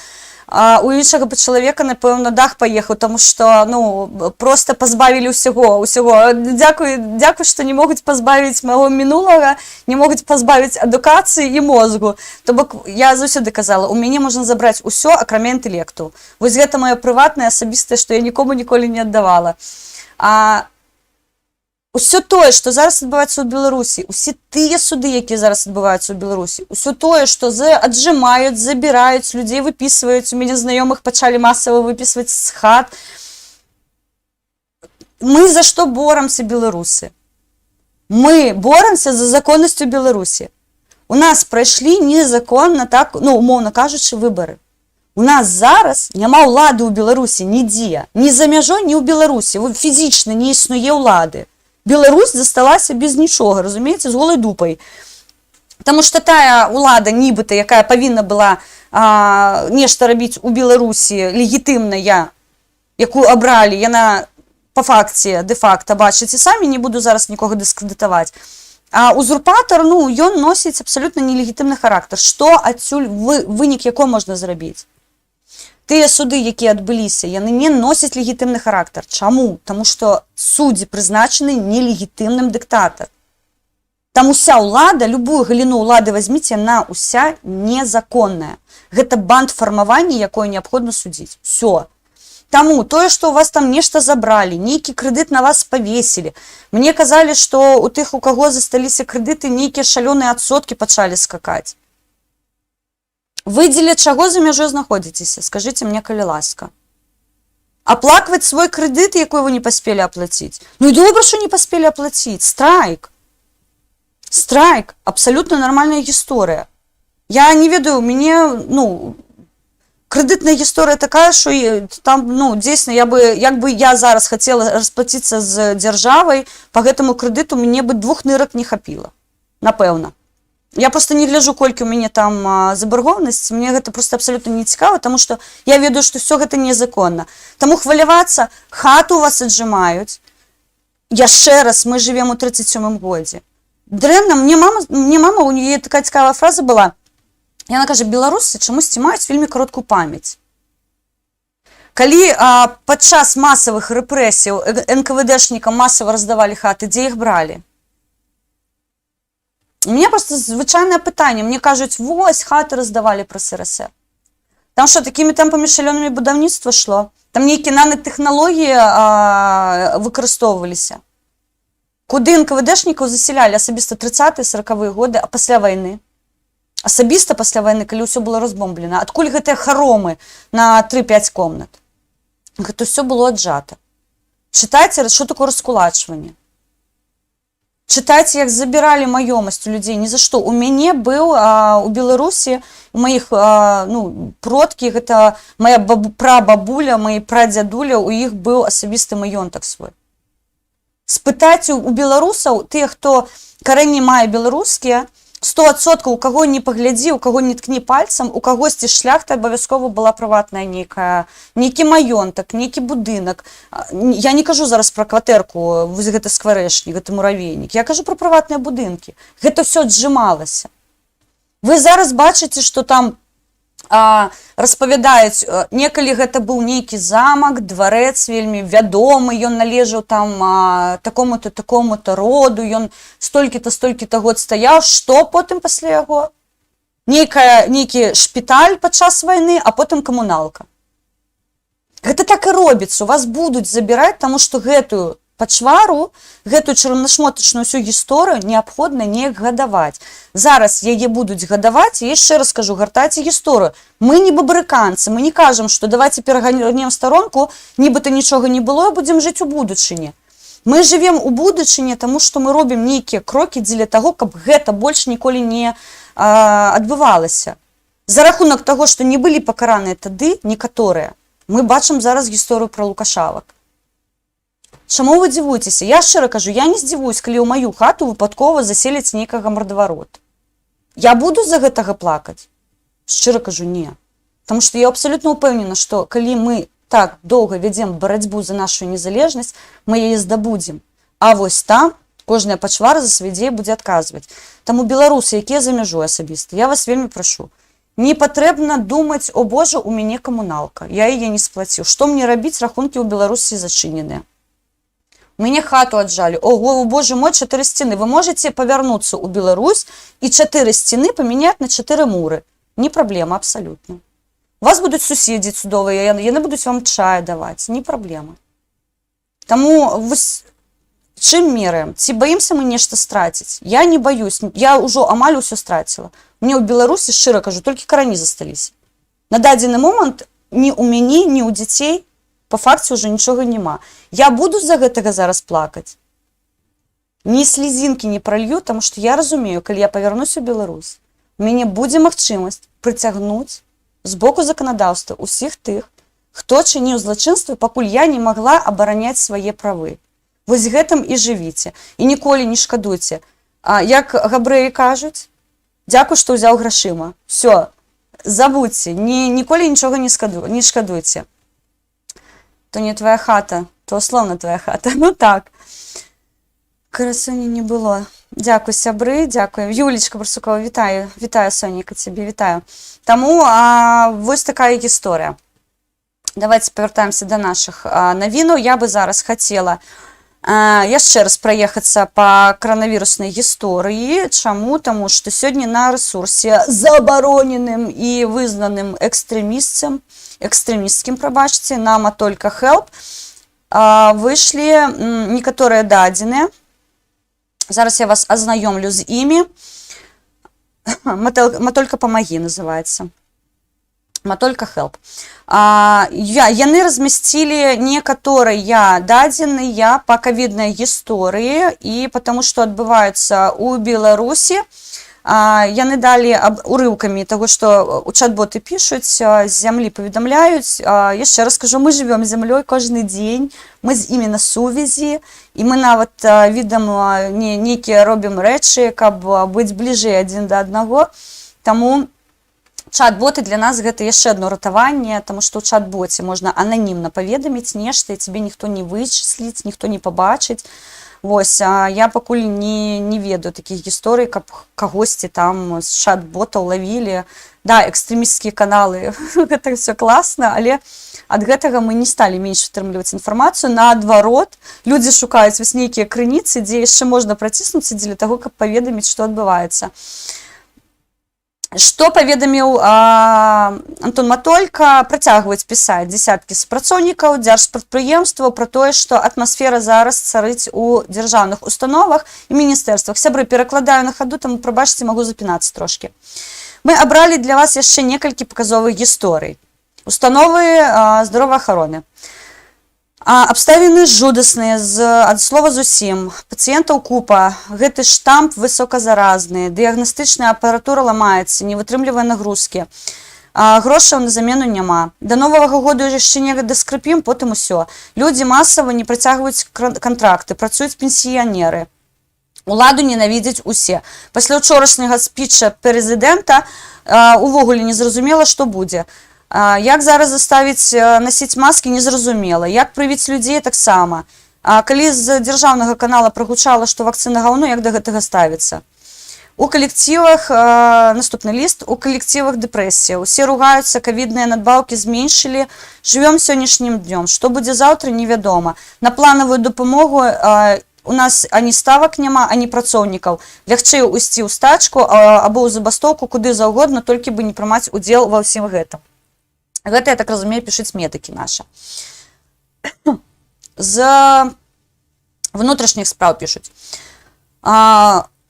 у іншага чалавека, напэўна, дах паехаў, таму што, ну, проста пазбавілі ўсяго. Дзякуй, што не могуць пазбавіць майго мінулага, не могуць пазбавіць адукацыі і мозгу. То бок, я заўсёды казала, у мяне можна забраць усё, акрамя інтэлекту. Вось гэта маё прыватнае, асабістае, што я нікому ніколі не аддавала. Усё тое, што зараз адбываецца ў Беларусі, усе тыя суды, якія зараз адбываюцца ў Беларусі, усё тое, што аджымаюць, забіраюць, людзей выпісваюць, у мяне знаёмых пачалі масава выпісваць з хат. Мы за што боремся, беларусы? Мы боремся за законнасцю Беларусі. У нас прайшлі незаконна, так, ну, умоўна кажучы, выбары. У нас зараз няма ўлады ў Беларусі нідзе, ні за мяжой, ні ў Беларусі. Фізічна не існуе ўлады. Беларусь засталася без нічога, разумееце, з голай дупай. Таму што тая ўлада, нібыта, якая павінна была нешта рабіць у Беларусі легітымная, якую абралі, яна па факце, дэ-факта, бачыце самі, не буду зараз нікога дыскрэдытаваць. А узурпатар, ну, ён носіць абсалютна нелегітымны характар. Што адсюль вынік якой можна зрабіць? Тыя суды, якія адбыліся, яны не носяць легітымны характар. Чаму? Таму што суддзі прызначаны нелегітымным дыктатар. Там уся ўлада, любую галіну ўлады возьміце, яна уся незаконная. Гэта бандфармаванне, якое неабходна судзіць. Всё. Таму тое, што у вас там нешта забралі, нейкі крэдыт на вас павесілі. Мне казалі, што у тых, у каго засталіся крэдыты, нейкія шалёныя адсоткі пачалі скакаць. Вы дзеля чаго за мяжой знаходзіцеся? Скажыце мне, калі ласка. Аплакваць свой крэдыт, якой вы не паспелі аплаціць? Ну і добра, што не паспелі аплаціць. Страйк. Страйк. Абсалютна нармальная гісторыя. Я не ведаю, мне, ну, крэдытная гісторыя такая, што там, ну, дзейсна, як бы я зараз хацела расплаціцца з дзяржавай, па гэтаму крэдыту мне бы 2 нырак не хапіла. Напэўна. Я просто не гляжу, колькі у мяне там забаргоўнасць, мне гэта просто абсалютна не цікава, таму што я ведаю, што ўсё гэта незаконна. Таму хвалявацца, хату у вас аджымаюць. Яшчэ раз, мы жывем у 37-м годзе. Дрэнна, мне мама, у яе такая цікавая фраза была. Яна кажа, беларусы чамусьці маюць вельмі кароткую памяць. Калі падчас масавых рэпрэсіяў НКВДшнікам масава раздавалі хаты, дзе іх бралі? У меня просто звычайнае пытанне. Мне кажуць, вось, хаты раздавалі пры СРСР. Там што, такімі тэмпамі шалёнымі будаўніцтва шло? Там нейкія нанотэхналогіі выкарыстоўваліся. Куды НКВДшнікаў засялялі асабіста 30-40-е годы, а пасля вайны? Асабіста пасля вайны, калі ўсё было разбомблена. Адкуль гэтыя харомы на 3-5 комнат? Гэта ўсё было аджата. Чытайце, што такое раскулачванне. Чытайце, як забіралі маёмасць у людзей. Ні за што. У мяне быў у Беларусі, у маіх продкі, гэта моя прабабуля, мой прадзядуля, у іх быў асабісты маёнтак свой. Спытайце у беларусаў, тыя, хто карэнні мае беларускія, 100%, у каго не паглядзі, у каго не ткні пальцам, у кагосьці шляхта абавязкова была прыватная нейкі маёнтак, нейкі будынак. Я не кажу зараз пра кватэрку, вось гэта скварэшнік, гэта муравейнік. Я кажу пра прыватныя будынкі. Гэта ўсё аджымалася. Вы зараз бачыце, што там распавядаюць, некалі гэта быў нейкі замак, дварэц вельмі вядомы, ён належаў там такому-то, такому-то роду, ён столькі-то год стаяў, што потым пасля яго? Нейкі шпіталь падчас вайны, а потым камуналка. Гэта так і робіцца, у вас будуць забіраць, таму што гэтую пачвару, гэтую чарнашмотачную ўсю гісторыю неабходна неяк гадаваць. Зараз яе будуць гадаваць, і яшчэ раз кажу, гартайце гісторыю. Мы не бабрыканцы, мы не кажам, што давайце перагарнем старонку, нібыта нічога не было, і будзем жыць у будучыні. Мы жывем у будучыні, таму што мы робім нейкія крокі дзеля таго, каб гэта больш ніколі не адбывалася. За рахунак таго, што не былі пакараныя тады некаторыя, мы бачым зараз гісторыю пра лукашавак. Чаму вы дзівуецеся? Я шчыра кажу, я не здзівуюсь, калі ў маю хату выпадкова заселяць нейкага мардаварот. Я буду за гэтага плакаць? Шчыра кажу, не. Таму што я абсалютна ўпэўнена, што калі мы так доўга вядзем барацьбу за нашу незалежнасць, мы яе здабудзем. А вось там кожная пачвара за свае дзеі будзе адказваць. Таму беларусы, якія за мяжой асабіста, я вас вельмі прашу. Не патрэбна думаць, о божа, у мяне камуналка. Я яе не сплаціў. Што мне рабіць, рахункі ў Беларусі зачыненыя. У мяне хату аджалі. Ого, боже мой, 4 сцены. Вы можете павярнуцца ў Беларусь і 4 сцены памяняць на 4 муры. Не праблема, абсалютна. У вас будуць суседзі цудовыя, яны будуць вам чай даваць. Не праблема. Таму вось чым мераем? Ці баімся мы нешта страціць? Я не баюсь. Я ўжо амаль усё страціла. Мне ў Беларусі, шчыра кажу, толькі карані засталіся. На дадзены момант ні ў мяне, ні ў дзяцей па факце ўжо нічога няма. Я буду з-за гэтага зараз плакаць. Ні слезінкі не пралью, таму што я разумею, калі я павярнусь у Беларусь, у мяне будзе магчымасць прыцягнуць з боку заканадаўства ўсіх тых, хто чыніў злачынствы, пакуль я не магла абараняць свае правы. Вось гэтым і жывіце. І ніколі не шкадуйце. Як габрэі кажуць, Дзякуй, што ўзяў грашыма. Все, забудьце, ніколі нічога не шкадуйце. То не твоя хата, то условно твоя хата. Ну так. Красуні не было. Дзякуй, сябры, дзякуй. Юлечка Барсукова, вітаю. Вітаю, Соніка, цябе, вітаю. Таму вось такая гісторыя. Давайте повертаемся до наших навінаў. Я бы зараз хацела яшчэ раз праехацца па коронавіруснай гісторыі. Чаму? Таму што сёння на рэсурсе забароненым і вызнаным экстрэмісцкім, прабачце, на Матолька Help выйшлі некаторыя дадзеныя. Зараз я вас азнаёмлю з імі. Матолька памагі называецца. Матолька Help. Яны размясцілі некаторыя дадзеныя па ковіднай гісторыі, і потому што адбываюцца ў Беларусі. Яны далі урыўкамі таго, што у чат-боты пішуць, з зямлі паведамляюць. Яшчэ раз кажу, мы жывём зямлёй кожны дзень, мы з імі на сувязі, і мы нават відам нейкія робім рэчы, каб быць бліжэй адзін да аднаго. Таму чат-боты для нас гэта яшчэ адно ратаванне, таму што ў чат-боце можна ананімна паведаміць нешта, і цябе ніхто не вычысліць, ніхто не пабачыць. Вось, я пакуль не ведаю такіх гісторый, каб кагосьці там з чат-ботаў лавілі. Да, экстрэмісцкія каналы, гэта ўсё класна, але ад гэтага мы не сталі менш атрымліваць інфармацыю. Наадварот, людзі шукаюць вось нейкія крыніцы, дзе яшчэ можна праціснуцца дзеля таго, каб паведаміць, што адбываецца. Што паведаміў Антон Матолька? Працягваюць пісаць дзясяткі супрацоўнікаў дзяржпрадпрыемстваў пра тое, што атмасфера зараз царыць у дзяржаўных установах і міністэрствах. Сябры, перакладаю на хаду, таму, прабачце, магу запінацца трошкі. Мы абралі для вас яшчэ некалькі паказовых гісторый. Установы здароваахароны. Абставіны жудасныя, ад слова зусім. Пацыентаў купа, гэты штамп высоказаразны, дыягнастычная апаратура ламаецца, не вытрымлівае нагрузкі. Грошаў на замену няма. Да новага году яшчэ не даскрыпім, потым усё. Людзі масава не працягваюць кантракты, працуюць пенсіянеры. Уладу ненавідзяць усе. Пасля ўчорашняга спіча прэзідэнта увогуле незразумела, што будзе. Як зараз заставіць насіць маскі, незразумела. Як прывіць людзей, таксама. Калі з дзяржаўнага канала прагучала, што вакцына гаўно, як да гэтага ставіцца? У калектывах, наступны ліст, у калектывах дэпрэсія. Усе ругаюцца, ковідныя надбаўкі зменшылі. Жывём сённяшнім днём. Што будзе заўтра, невядома. На планавую дапамогу у нас ані ставак няма, ані працоўнікаў. Лягчэй ісці ў стачку або ў забастоўку, куды заўгодна, толькі бы не прымаць удзел ва ўсім гэтым. Гэта, я так разумею, пішуць медыкі наша. З внутрашніх спраў пішуць.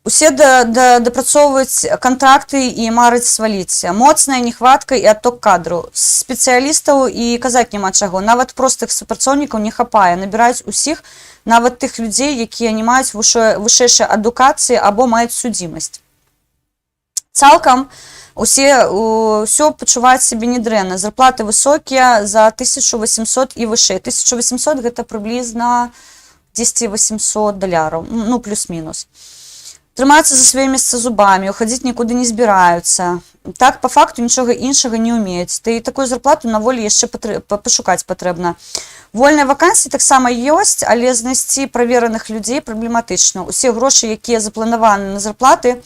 Усе дапрацоўваюць кантракты і марыць сваліць. Моцная нехватка і адток кадру. Спецыялістаў і казаць няма чаго. Нават простых супрацоўнікаў не хапае. Набіраюць усіх, нават тых людзей, якія не маюць вышэйшай адукацыі або маюць судзімасць. Цалкам ўсё пачуваюць сябе недрэнна. Зарплаты высокія, за 1800 і вышэй. 1800 гэта прыблізна 10-800 $, ну плюс-мінус. Трымаюцца за свае месцы зубамі, уходзіць нікуды не збіраюцца. Так, па факту, нічога іншага не ўмеюць. Ты такую зарплату на волі яшчэ пашукаць патрэбна. Вольныя вакансіі таксама ёсць, але знайсці правераных людзей праблематычна. Усе грошы, якія запланаваны на зарплаты,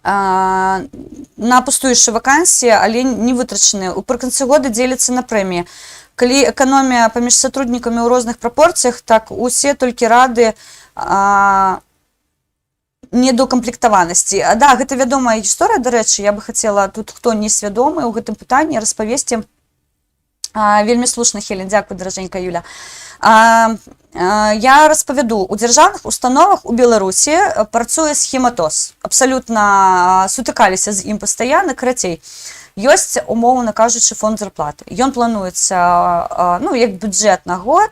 на пустуючыя вакансіі, але не вытрачаныя. Упрыканцы года дзеляцца на прэміі. Калі эканомія паміж сотруднікамі ў розных прапорцыях, так усе толькі рады недокамплектаванасці. Да, гэта вядомая гісторыя, дарэчы, я бы хацела тут, хто не свядомы ў гэтым пытанні, распавесці. Вельмі слушна, Хелен, дзякуй, даражэнька Юля. Я распавяду, у дзяржаўных установах у Беларусі працуе схематоз. Абсалютна сутыкаліся з ім пастаянна, карацей. Ёсць, умоўна кажучы, фонд зарплаты. Ён плануецца, ну, як бюджэт на год.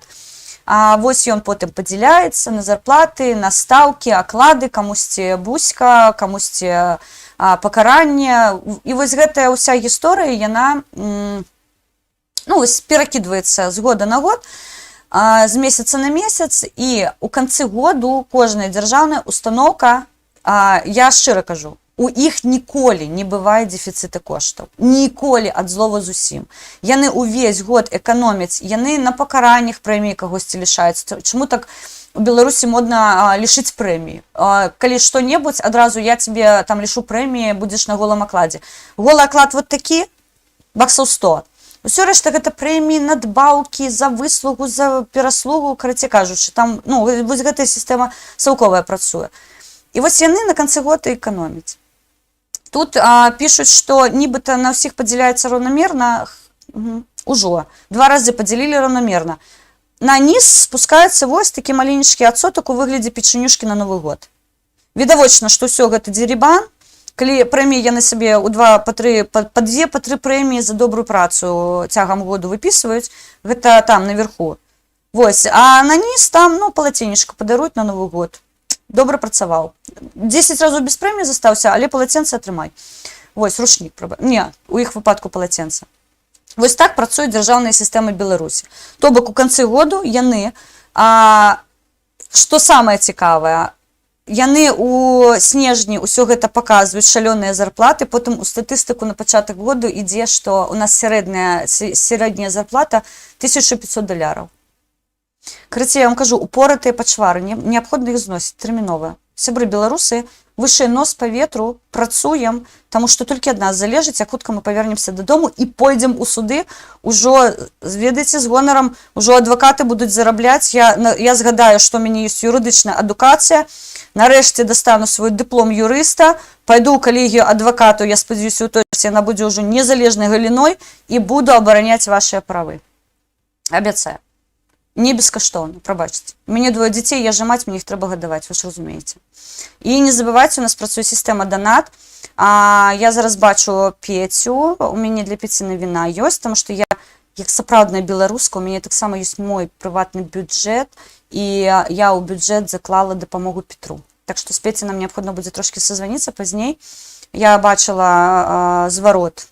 Вось ён потым падзяляецца на зарплаты, на стаўкі, аклады, камусьці буська, камусьці пакаранне. І вось гэтая ўся гісторыя, яна перакідваецца з года на год, з месяца на месяц, і ў канцы году кожная дзяржаўная установка Я шчыра кажу, у іх ніколі не бывае дэфіцыта коштаў, ніколі ад злова зусім. Яны ўвесь год эканомяць, яны на пакараннях прэміі кагосьці лішаюцца. Чаму так у Беларусі модна лішыць прэміі? Калі што-небудзь, адразу я тебе там лішу прэміі, будзеш на голым акладзе. Голы аклад вот такі, баксаў 100. Усё рэшта гэта прэміі, надбаўкі за выслугу, за пераслугу, карацей кажучы, там, ну, вось гэтая сістэма цалковая працуе. І вось яны на канцы года эканомяць. Тут пишут, что нібыта на всех подзяляецца равномерно, ужо, 2 разы подзялілі равномерно. На низ спускаецца вось такі маленечкі адсотак у выглядзе печанюшкі на Новы год. Відавочна, што ўсё гэта дзеребан, калі прэміі яны сабе ў 2, па 3, па 2, па 3 прэміі за добрую працу цягам году выпісваюць, гэта там наверху. Вось, а на низ там, ну, палаценечка падаруюць на Новы год. Добра працаваў. 10 разоў без прэміі застаўся, але палаценца атрымай. Вось, ручнік. Не, у іх выпадку палаценца. Вось так працуюць дзяржаўныя сістэмы Беларусі. То бок у канцы году яны, што самае цікавае, яны у снежні ўсё гэта паказваюць, шалёныя зарплаты, потым у статыстыку на пачатак году ідзе, што у нас сярэдняя зарплата $1500. Карацей, я вам кажу, упоратыя пачвары, неабходна іх зносіць тэрмінова. Сябры беларусы, вышэй нос па ветру, працуем, таму што толькі ад нас залежыць, як хутка мы павернемся дадому і пойдзем у суды, ужо, ведаеце, з гонарам, ужо адвакаты будуць зарабляць. Я згадаю, што у мяне ёсць юрыдычная адукацыя, нарэшце дастану свой дыплом юрыста, пайду ў калегію адвакатаў, я спадзяюся, у той час яна будзе ўжо незалежнай галіной і буду абараняць вашыя правы. Абяцаю. Не бескаштоўна, прабачце. У мяне 2 дзяцей, я жамаць, мне іх трэба гадаваць, вы ж разумееце. І не забывайце, у нас працуе сістэма данат. Я зараз бачу Пецю, у мяне для Пеці навіна ёсць, таму што я, як сапраўдная беларуска, у мяне таксама ёсць мой прыватны бюджэт, і я ў бюджэт заклала дапамогу Петру. Так што з Пецей нам неабходна будзе трошкі сазваніцца пазней. Я бачыла зварот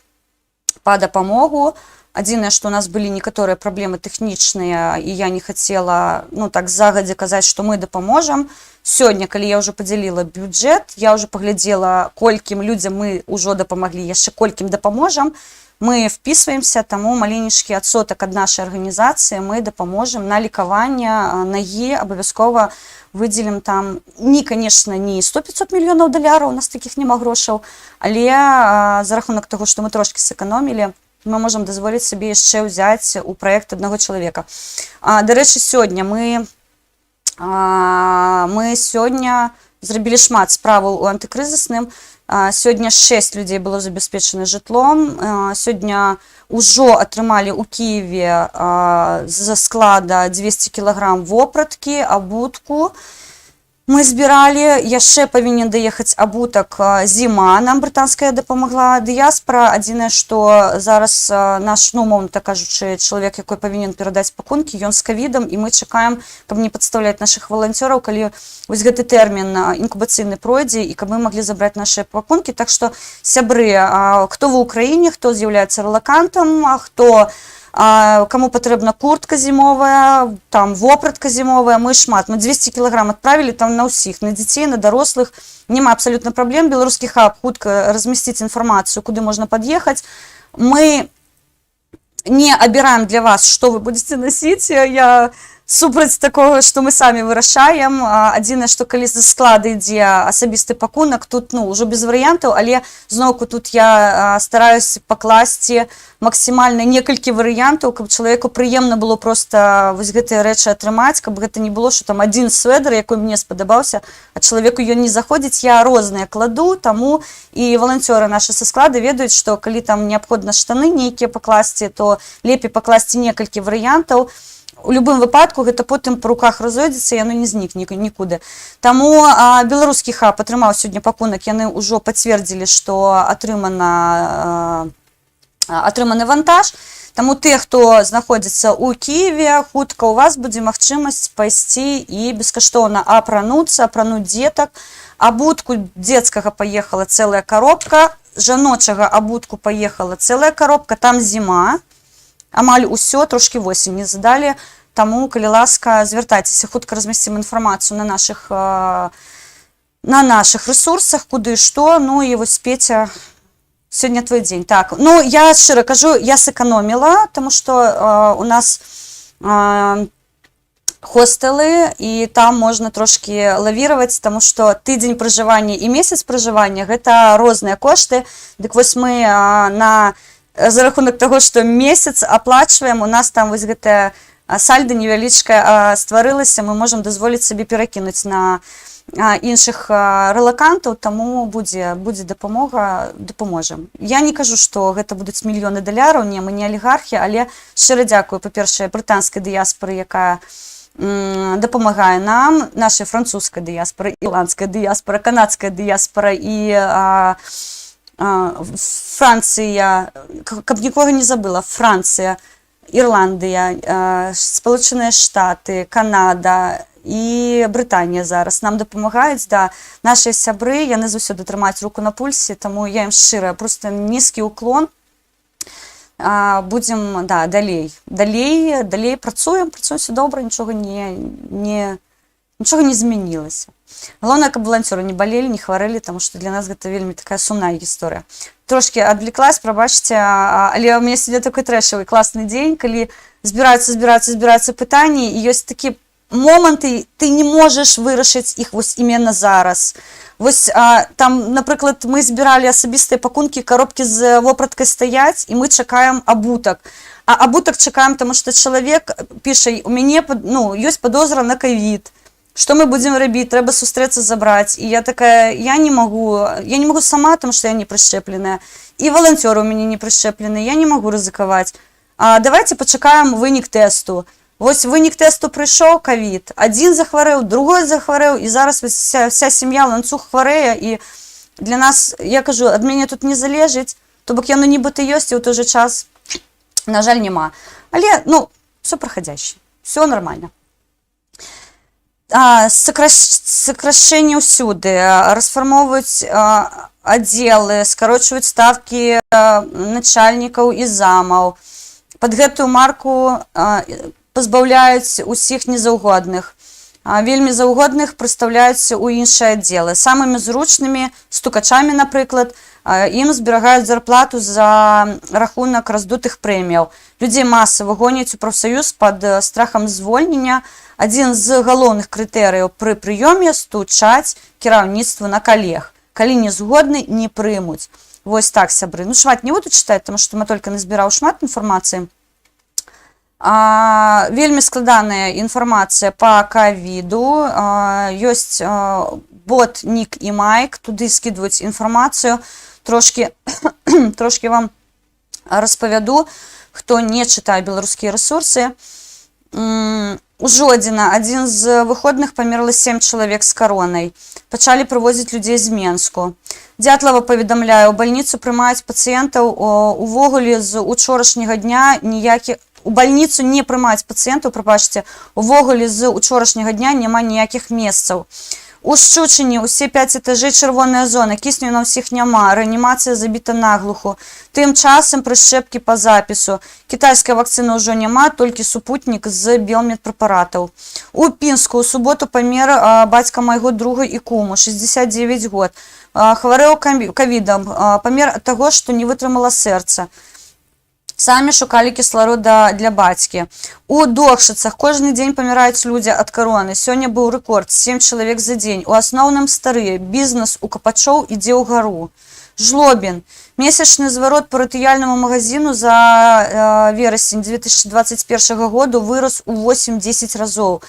па дапамогу. Адзінае, што у нас былі некаторыя праблемы тэхнічныя, і я не хацела, ну, так загадзя казаць, што мы дапаможам. Сёння, калі я ўжо падзяліла бюджэт, я ўжо паглядзела, колькім людзям мы ўжо дапамаглі, яшчэ колькім дапаможам. Мы впісваемся, таму маленечкі адсотак ад нашай арганізацыі мы дапаможам на лекаванне нагі, абавязкова выдзелім там, конечно, не $100-500 мільёнаў, у нас такіх няма грошаў, але за рахунак таго, што мы трошкі сэканомілі, мы можам дазволіць сабе яшчэ ўзяць у праект аднаго чалавека. Дарэчы, сёння мы сёння зрабілі шмат справаў у антыкрызісным. Сёння 6 людзей было забяспечана жытлом. Сёння ўжо атрымалі ў Кіеве з склада 200 кілаграм вопраткі, абутку. Мы збіралі, яшчэ павінен даехаць абутак зіма, нам брытанская дапамагла дыяспара. Адзінае, што зараз наш, ну, умоўна так кажучы, чалавек, якой павінен перадаць пакункі, ён з ковідам, і мы чакаем, каб не падстаўляць нашых валанцёраў, калі вось гэты тэрмін інкубацыйны пройдзе, і каб мы маглі забраць нашыя пакункі. Так што, сябры, хто ва ўкраіне, хто з'яўляецца рэлакантам, хто кому патрэбна куртка зімовая, там вопратка зімовая, мы шмат. Мы 200 кілаграм адправілі там на ўсіх, на дзяцей, на дарослых. Няма абсалютна праблем. Беларускі хаб хутка размясціць інфармацыю, куды можна пад'ехаць. Мы не абіраем для вас, што вы будзеце насіць. Я супраць такого, што мы самі вырашаем. Адзінае, што калі з склада ідзе асабісты пакунак, тут, ну, ўжо без варыянтаў, але зноўку тут я стараюсь пакласці максімальна некалькі варыянтаў, каб чалавеку прыемна было проста вось гэтыя рэчы атрымаць, каб гэта не было, што там адзін сведр, якой мне спадабаўся, а чалавеку ён не заходзіць. Я розныя кладу, таму і валанцёры нашы са склада ведаюць, што калі там неабходна штаны нейкія пакласці, то лепей пакласці некалькі варыянтаў. У любым выпадку гэта потым па руках разойдзецца, яно не знікне нікуды. Таму беларускі хаб атрымаў сёння пакунак, яны ўжо пацвердзілі, што атрыманы вантаж. Таму тыя, хто знаходзіцца ў Кіеве, хутка у вас будзе магчымасць пайсці і бескаштоўна апрануцца, апрануць дзетак. Абутку дзецкага паехала цэлая коробка, жаночага абутку паехала цэлая коробка, там зіма. Амаль усё, трошкі восень не задалі, таму, калі ласка, звяртайцеся, хутка размясцім інфармацыю на на наших ресурсах, куды што. Ну і вось, Петя, сёння твой дзень. Так, ну я шчыра кажу, я сэканоміла, тому што у нас хостелы, і там можна трошки лавіраваць, тому што тыдзень пражывання і месяц пражывання гэта розныя кошты. Дык вось мы за рахунак таго, што месяц аплачваем, у нас там вось гэтая сальда невялічкая стварылася, мы можам дазволіць сабе перакінуць на іншых рэлакантаў, таму будзе дапамога, дапаможам. Я не кажу, што гэта будуць мільёны даляраў, не, мы не алігархі, але шчыра дзякую, па-першае, брытанскай дыяспары, якая дапамагае нам, нашай французскай дыяспары, ірландская дыяспара, канадская дыяспара і Францыя, каб нікога не забыла, Францыя, Ірландыя, Сполучаныя Штаты, Канада і Брытанія зараз нам дапамагаюць, да, нашыя сябры, яны заўсёды трымаюць руку на пульсе, таму я ім шчыра, просто нізкі ўклон. Будзем, да, далей працуем все добра, нічога не змянілася. Галоўнае, каб валанцёры не балелі, не хварэлі, таму што для нас гэта вельмі такая сумная гісторыя. Трошкі адвлеклась, прабачце, але ў мяне сёння такой трэшавы класны дзень, калі збіраюцца пытанні, і ёсць такі моманты, ты не можаш вырашыць іх вось именно зараз. Вось там, напрыклад, мы збіралі асабістыя пакункі, коробкі з вопраткай стаяць, і мы чакаем абутак. А абутак чакаем, таму што чалавек піша, у мяне ёсць падозра на ковід. Што мы будзем рабіць? Трэба сустрэцца, забраць. І я такая, я не магу сама, таму што я не прышчэпленая. І валанцёры ў мяне не прышчэпленыя, я не магу рызыкаваць. Давайце пачакаем вынік тэсту. Вось вынік тэсту прыйшоў, ковід, адзін захварэў, другой захварэў, і зараз вся сям'я, ланцуг хварэе, і для нас, я кажу, ад мяне тут не залежыць, то бок яно нібыта ёсць, і ў той жа час, на жаль, няма. Але, все праходяще, все нормально. Сокращэнне ўсюды, расфармоўваюць аддзелы, скарочваюць ставкі начальнікаў і замаў. Пад гэтую марку пазбаўляюць усіх незаўгодных. Вельмі заўгодных прыстаўляюць у іншыя аддзелы. Самымі зручнымі стукачамі, напрыклад, ім зберагаюць зарплату за рахунак раздутых прэміяў. Людзей масава гоняць у прафсаюз пад страхам звольнення. Адзін з галоўных крытэрыяў пры прыёме стучаць кіраўніцтву на калег. Калі не згодны, не прымуць. Вось так, сябры. Шмат не буду чытаць, таму што мы толькі назбіраў шмат інфармацыі. Вельмі складаная інфармацыя па ковіду. Ёсць бот, нік і майк, туды скідваюць інфармацыю. Трошки вам распавяду, хто не чытае беларускія рэсурсы. У Жодзіна адзін з выходных памерла 7 чалавек з каронай. Пачалі прывозіць людзей з Менску. Дятлава паведамляе, у бальніцу прымаюць пацыентаў увогуле з учорашняга дня ніякіх. У бальніцу не прымаюць пацыентаў, прабачце, увогуле з учорашняга дня няма ніякіх месцаў. У Шчучыне ўсе 5 этажэй чырвоная зона, кісню на ўсіх няма, рэанімацыя забіта наглуху. Тым часам прышчэпкі па запісу. Кітайская вакцына ўжо няма, толькі супутнік з біомедпрэпаратаў. У Пінску ў суботу памер бацька майго друга і куму, 69 год. Хварэў ковідам, памер ад таго, што не вытрымала сэрца. Самі шукалі кісларода для бацькі. У Дохшыцах кожны дзень паміраюць людзі ад кароны. Сёння быў рэкорд 7 чалавек за дзень. У асноўным старыя. Бізнес у капачоў ідзе ўгару. Жлобін. Месячны зварот па рытуяльнаму магазіну за верасень 2021 году вырос у 8-10 разоў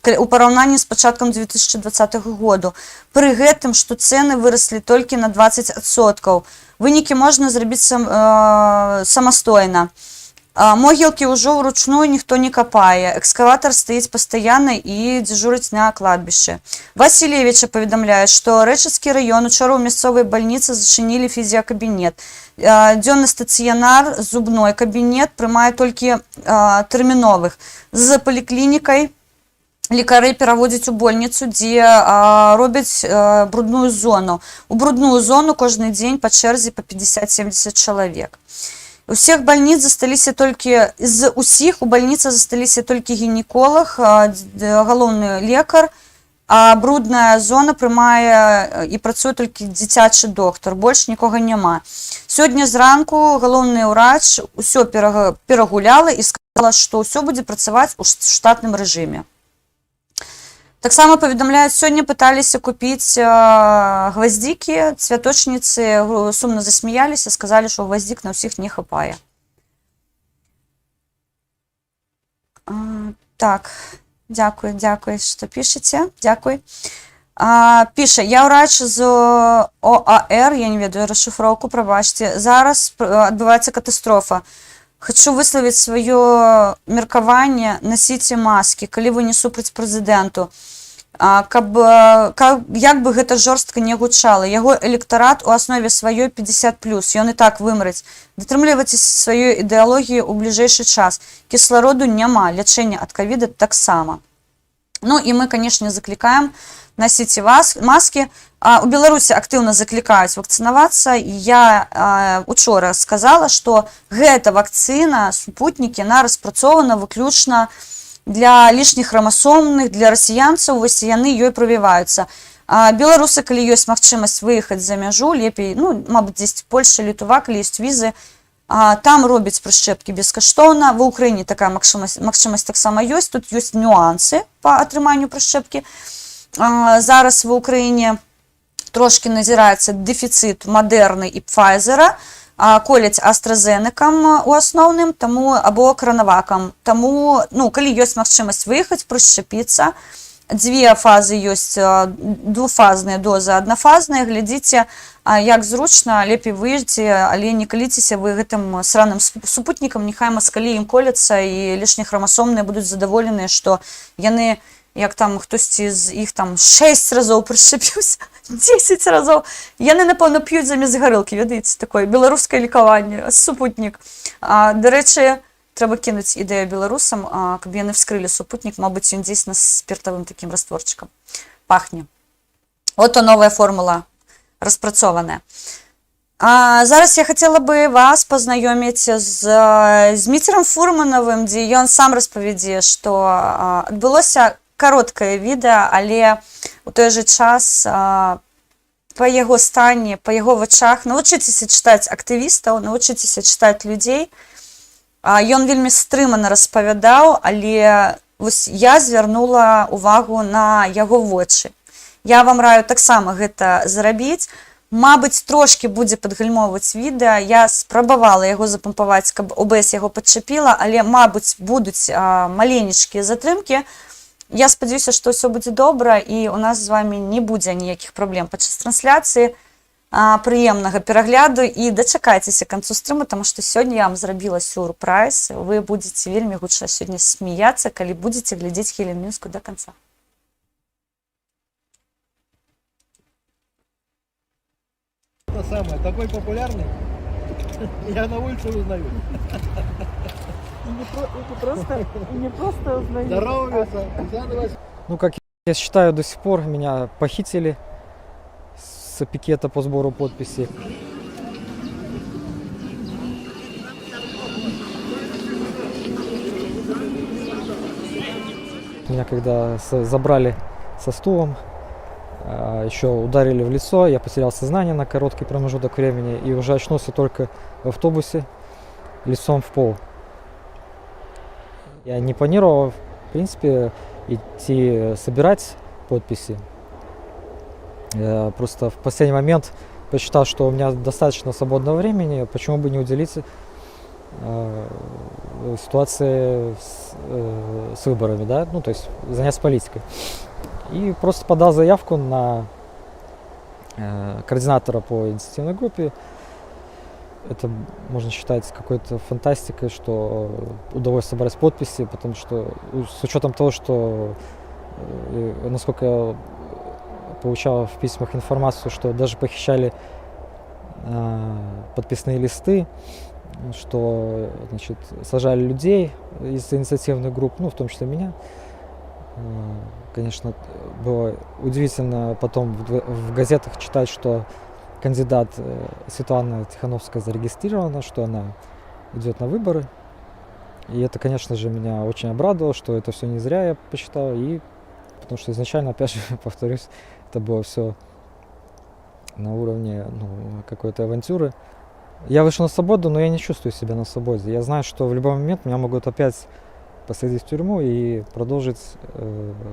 у параўнанні з пачаткам 2020 году. Пры гэтым, што цэны выраслі толькі на 20%. Вынікі можна зрабіць самастойна. Могілкі ўжо ўручную ніхто не капае. Экскаватар стаіць пастаянна і дзяжурыць на кладбішчы. Васілевіча паведамляе, што Рэчыцкі раён учора ў мясцовай бальніцы зачынілі фізіякабінет. Дзённы стацыянар, зубной кабінет прымае толькі тэрміновых. З паліклінікай лекары пераводзяць у больніцу, дзе робяць брудную зону. У брудную зону кожны дзень па чэрзе па 50-70 чалавек. У всех больниц засталіся толькі, з усіх у больніцы засталіся толькі гінеколог, галоўны лекар, а брудная зона прымае і працуе толькі дзіцячы доктар, больш нікога няма. Сёння зранку галоўны ўрач усё перагуляла і сказала, што ўсё будзе працаваць у штатным рэжыме. Таксама паведамляюць, сёння пыталіся купіць гваздзікі, цвяточніцы сумна засмяяліся, сказалі, што гваздзік на ўсіх не хапае. Так, дзякуй, што пішаце, дзякуй. Піша, я ўрач з ОАР, я не ведаю расшифроўку, прабачце, зараз адбываецца катастрофа. Хочу высловіць сваё меркаванне, насіце маскі, калі вы не супраць прэзідэнту. Як бы гэта жорстка не гучала, яго электарат у аснове сваёй 50+, ён і так вымраць. Датрымлівайцеся сваёй ідэалогіі ў бліжэйшы час. Кіслароду няма, лячэння ад ковіда таксама. Ну і мы, канешне, заклікаем, насіце маскі. У Беларусі актыўна заклікаюць вакцынавацца. Я учора сказала, што гэта вакцына, супутнікі, яна распрацована выключна для лішніх храмасомных, для расіянцаў, вось яны ёй прывіваюцца. Беларусы, калі ёсць магчымасць выехаць за мяжу, лепей, ну, мабыць, дзесьці Польша, Літва, калі ёсць візы, там робяць прышчэпкі бескаштоўна. Ва Ўкраіне такая магчымасць таксама ёсць. Тут ёсць нюансы па атрыманню прышчэпкі. Зараз ва Ўкраіне трошки назіраецца дэфіцыт Мадэрны і Пфайзера, коляць AstraZenecам у асноўным, таму або Кранавакам. Таму, ну, калі ёсць магчымасць выехаць, прышчэпіцца, дзве фазы ёсць, двухфазныя дозы, аднафазныя, глядзіце, як зручна, лепей выйдзеце, але не каліцеся вы гэтым сраным супутнікам, няхай маскалі ім коляцца, і лішнія храмасомныя будуць задаволеныя, што яны, як там хтосьці з іх там 6 разоў прышчэпіўся, 10 разоў. Яны, напэўна, п'юць замест гарэлкі, ведаеце, такое беларускае лекаванне, супутнік. Дарэчы, трэба кінуць ідэю беларусам, каб яны вскрылі супутнік, мабыць, ён дзесь нас спиртавым такім растворчыкам пахне. Ото новая формула распрацованая. Зараз я хацела бы вас пазнаёміць з Зміцерам Фурманавым, дзе ён сам распавядзе, што адбылося кароткае відэа, але у той жа час па яго стане, па яго вачах, навучыцеся чытаць актывістаў, навучыцеся чытаць людзей. Ён вельмі стрымана распавядаў, але вось я звярнула увагу на яго вочы. Я вам раю таксама гэта зрабіць. Мабыць, трошки будзе падгальмоўваць відэа. Я спрабавала яго запампаваць, каб ОБС яго падчапіла, але, мабыць, будуць маленечкія затрымкі. Я спадзяюся, што ўсё будзе добра, і у нас з вами не будзе ніякіх праблем падчас трансляцыі. Прыемнага перагляду і дачакайцеся канцу стрыму, таму што сёння я вам зрабіла сюрпрайз. Вы будзеце вельмі гучна сёння смяяцца, калі будзеце глядзець Хелен Мінску да канца. Это самое, такой популярный, я на улице узнаю. Не просто узнаю. Здоровья, Ну, как я считаю, до сих пор меня похитили с пикета по сбору подписей. Меня когда забрали со стулом, еще ударили в лицо, я потерял сознание на короткий промежуток времени и уже очнулся только в автобусе лицом в пол. Я не планировал, в принципе, идти собирать подписи. Я просто в последний момент посчитал, что у меня достаточно свободного времени, почему бы не уделить ситуации с выборами, да, ну, то есть заняться политикой. И просто подал заявку на координатора по инициативной группе. Это можно считать какой-то фантастикой, что удалось собрать подписи, потому что с учетом того, что, насколько я получал в письмах информацию, что даже похищали подписные листы, что, значит, сажали людей из инициативных групп, ну, в том числе меня. Конечно, было удивительно потом в газетах читать, что кандидат Светлана Тихановская зарегистрирована, что она идет на выборы. И это, конечно же, меня очень обрадовало, что это все не зря, я посчитал. И потому что изначально, опять же, повторюсь, это было все на уровне какой-то авантюры. Я вышел на свободу, но я не чувствую себя на свободе. Я знаю, что в любой момент меня могут опять посадить в тюрьму и продолжить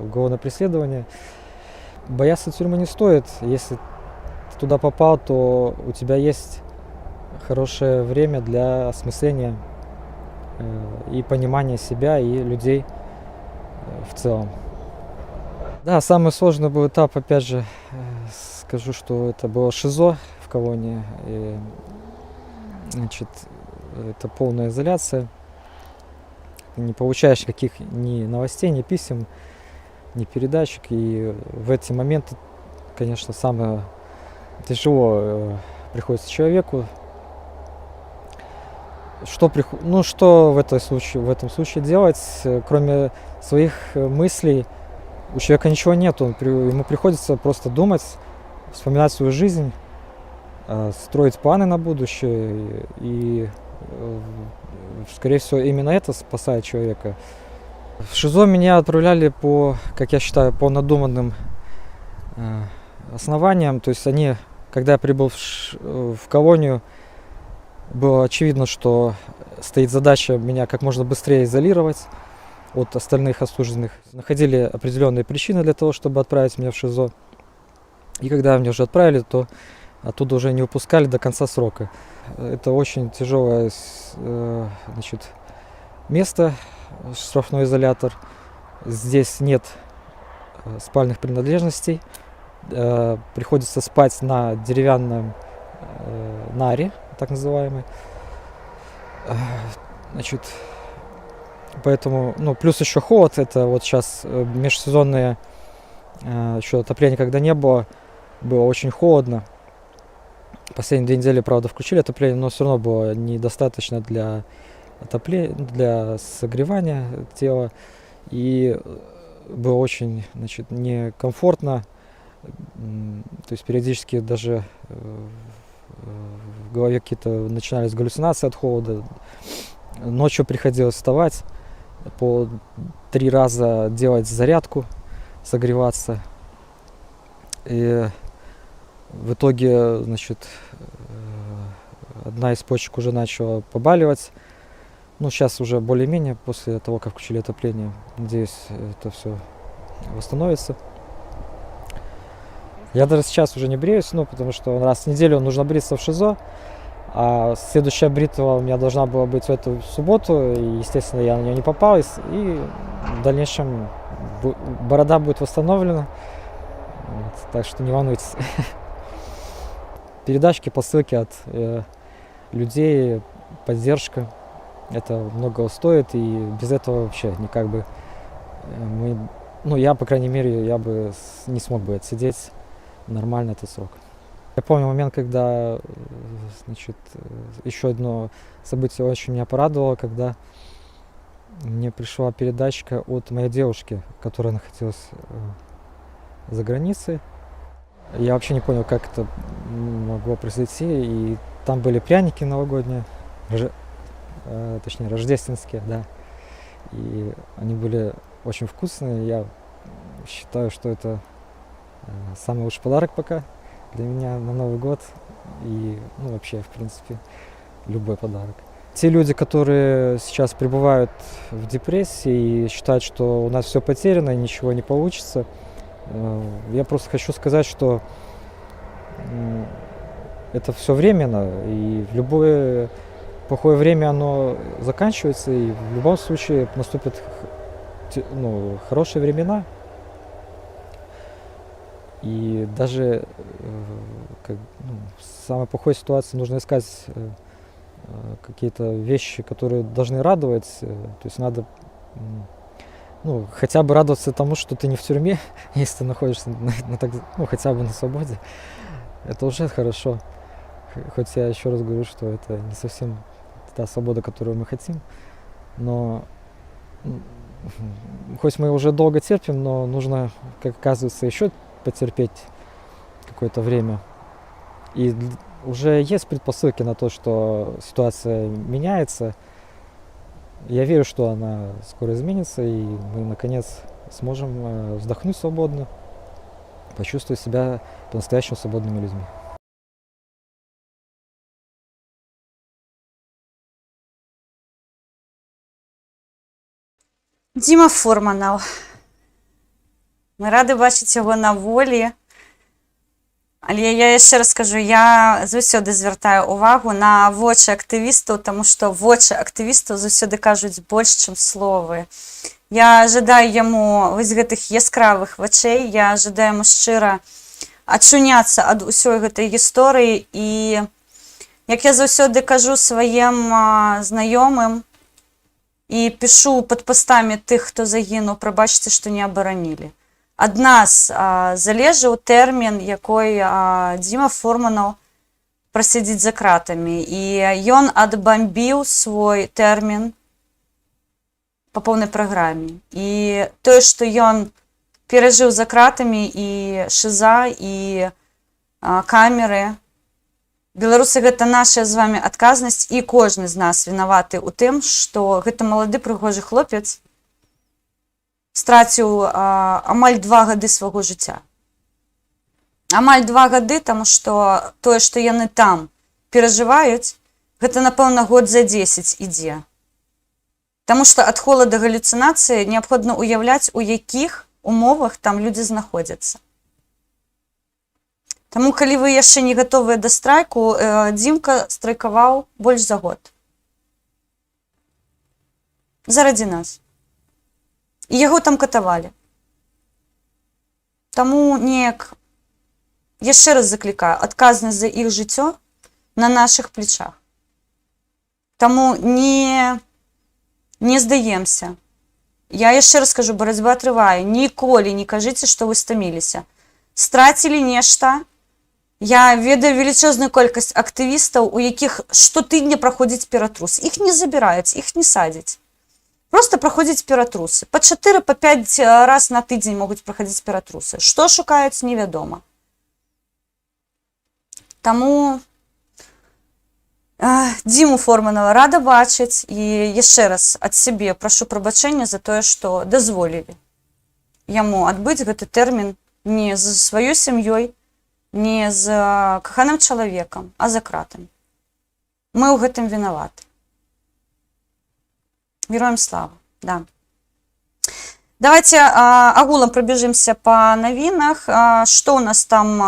уголовное преследование. Бояться тюрьмы не стоит. Если ты туда попал, то у тебя есть хорошее время для осмысления и понимания себя и людей в целом. Да, самый сложный был этап, опять же, скажу, что это было ШИЗО в колонии. И, значит, это полная изоляция. Ты не получаешь каких ни новостей, ни писем, ни передачек. И в эти моменты, конечно, самое тяжело приходится человеку. Что в этом случае делать, кроме своих мыслей? У человека ничего нет, ему приходится просто думать, вспоминать свою жизнь, строить планы на будущее, и, скорее всего, именно это спасает человека. В ШИЗО меня отправляли по, как я считаю, по надуманным основаниям. То есть когда я прибыл в колонию, было очевидно, что стоит задача меня как можно быстрее изолировать от остальных осужденных. Находили определенные причины для того, чтобы отправить меня в ШИЗО. И когда меня уже отправили, то оттуда уже не выпускали до конца срока. Это очень тяжелое место, штрафной изолятор. Здесь нет спальных принадлежностей. Приходится спать на деревянном наре, так называемой. Значит, поэтому, плюс еще холод. Это вот сейчас межсезонное, еще отопления когда не было очень холодно. Последние 2 недели, правда, включили отопление, но все равно было недостаточно для отопления, для согревания тела. И было очень, некомфортно. То есть периодически даже в голове какие-то начинались галлюцинации от холода. Ночью приходилось вставать, по 3 раза делать зарядку, согреваться. И в итоге, одна из почек уже начала побаливать. Сейчас уже более-менее, после того, как включили отопление. Надеюсь, это все восстановится. Я даже сейчас уже не бреюсь, потому что раз в неделю нужно бриться в ШИЗО, а следующая бритва у меня должна была быть в эту субботу, и, естественно, я на нее не попал, и в дальнейшем борода будет восстановлена, так что не волнуйтесь. Передачки, посылки от людей, поддержка, это многого стоит, и без этого вообще никак бы я, по крайней мере, я бы не смог бы отсидеть нормально этот срок. Я помню момент, когда, еще одно событие очень меня порадовало, когда мне пришла передачка от моей девушки, которая находилась за границей. Я вообще не понял, как это могло произойти, и там были пряники новогодние, точнее рождественские, да, и они были очень вкусные. Я считаю, что это самый лучший подарок пока для меня на Новый год и вообще, в принципе, любой подарок. Те люди, которые сейчас пребывают в депрессии и считают, что у нас все потеряно и ничего не получится, я просто хочу сказать, что это все временно, и в любое плохое время оно заканчивается, и в любом случае наступят хорошие времена. И даже в самой плохой ситуации нужно искать какие-то вещи, которые должны радовать. То есть надо хотя бы радоваться тому, что ты не в тюрьме, если ты находишься хотя бы на свободе. Это уже хорошо. Хоть я еще раз говорю, что это не совсем та свобода, которую мы хотим. Но хоть мы уже долго терпим, но нужно, как оказывается, еще потерпеть какое-то время. И уже есть предпосылки на то, что ситуация меняется. Я верю, что она скоро изменится, и мы наконец сможем вздохнуть свободно, почувствовать себя по-настоящему свободными людьми. Діма Фурманов. Ми раді бачити його на волі. Але я ще раз кажу, я завжди звертаю увагу на вочі активістів, тому що вочі активістів завжди кажуть більше, ніж слови. Я жадаю йому ось гэтых яскравих очей, я жадаю йому щиро очунятися від усієї цієї історії. І, як я завжди кажу своїм знайомим, і пишу під постами тих, хто загинув, пробачте, що не оборонили. Ад нас залежаў тэрмін, якой Діма Фурманов прасядзіць за кратамі. І ён адбамбіў свой тэрмін па поўнай праграме. І тое, што ён перажыў за кратамі і шыза, і камеры, беларусы, гэта наша з вами адказнасць, і кожны з нас вінаваты ў тым, што гэта малады прыгожы хлопец страціў амаль 2 гады свайго жыцця. Амаль 2 гады, таму што тое, што яны там перажываюць, гэта, напэўна, год за 10 ідзе. Таму што ад холада галюцынацыі неабходна ўяўляць, у якіх умовах там людзі знаходзяцца. Таму, калі вы яшчэ не гатовыя да страйку, Дзімка страйкаваў больш за год. Зарадзі нас. І яго там катавалі. Таму неяк, яшчэ раз заклікаю, адказнасць за іх жыццё на нашых плечах. Таму не здаемся. Я яшчэ раз кажу, барацьба трывае. Ніколі не кажыце, што вы стаміліся. Страцілі нешта. Я ведаю велічезную колькасць актывістаў, у якіх штотыдня праходзіць ператрус. Іх не забіраюць, іх не садзяць. Просто праходзяць ператрусы. Па 4, па 5 раз на тыдзень могуць праходзіць ператрусы. Што шукаюць, невядома. Таму Діму Фурманова рада бачыць, і яшчэ раз ад сябе прашу прабачэння за тое, што дазволілі яму адбыць гэты тэрмін не з сваёй сям'ёй, не з каханым чалавекам, а за кратамі. Мы ў гэтым вінаваты. Героям слава, да. Давайте агулам пробежимся по новинах. Что у нас там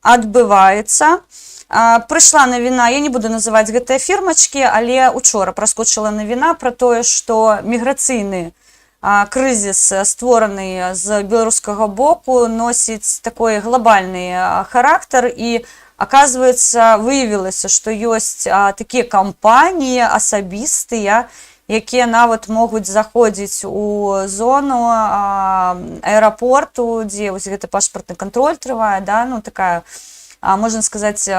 адбываецца. Прыйшла навіна, я не буду называць гэтыя фірмачкі, але учора праскочыла навіна пра тое, што міграцыйны крызіс, створаны з беларускага боку, носіць такой глобальны характар, і оказывается, выявілася, што ёсць такія кампаніі асабістыя, якія нават могуць заходзіць у зону аэрапорту, дзе вось гэты пашпартны кантроль трывае, да, ну такая, можна сказаць,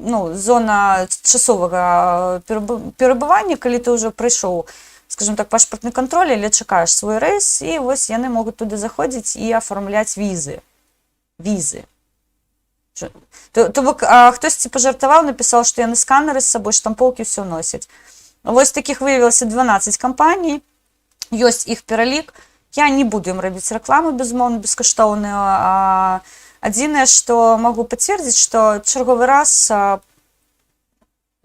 ну, зона часовага перабывання, калі ты ўжо прыйшоў, скажем так, пашпартны кантроль, але чакаеш свой рэйс, і вось яны могуць туды заходзіць і афармляць візы. То бок, хтосьці пажартаваў, напісаў, што яны сканеры з сабой, штампоўкі ўсё носяць. Вось такіх выявілася 12 кампаній, ёсць іх пералік. Я не буду ім рабіць рэкламу, безумоўна, бескаштоўную. Адзінае, што магу пацвердзіць, што чарговы раз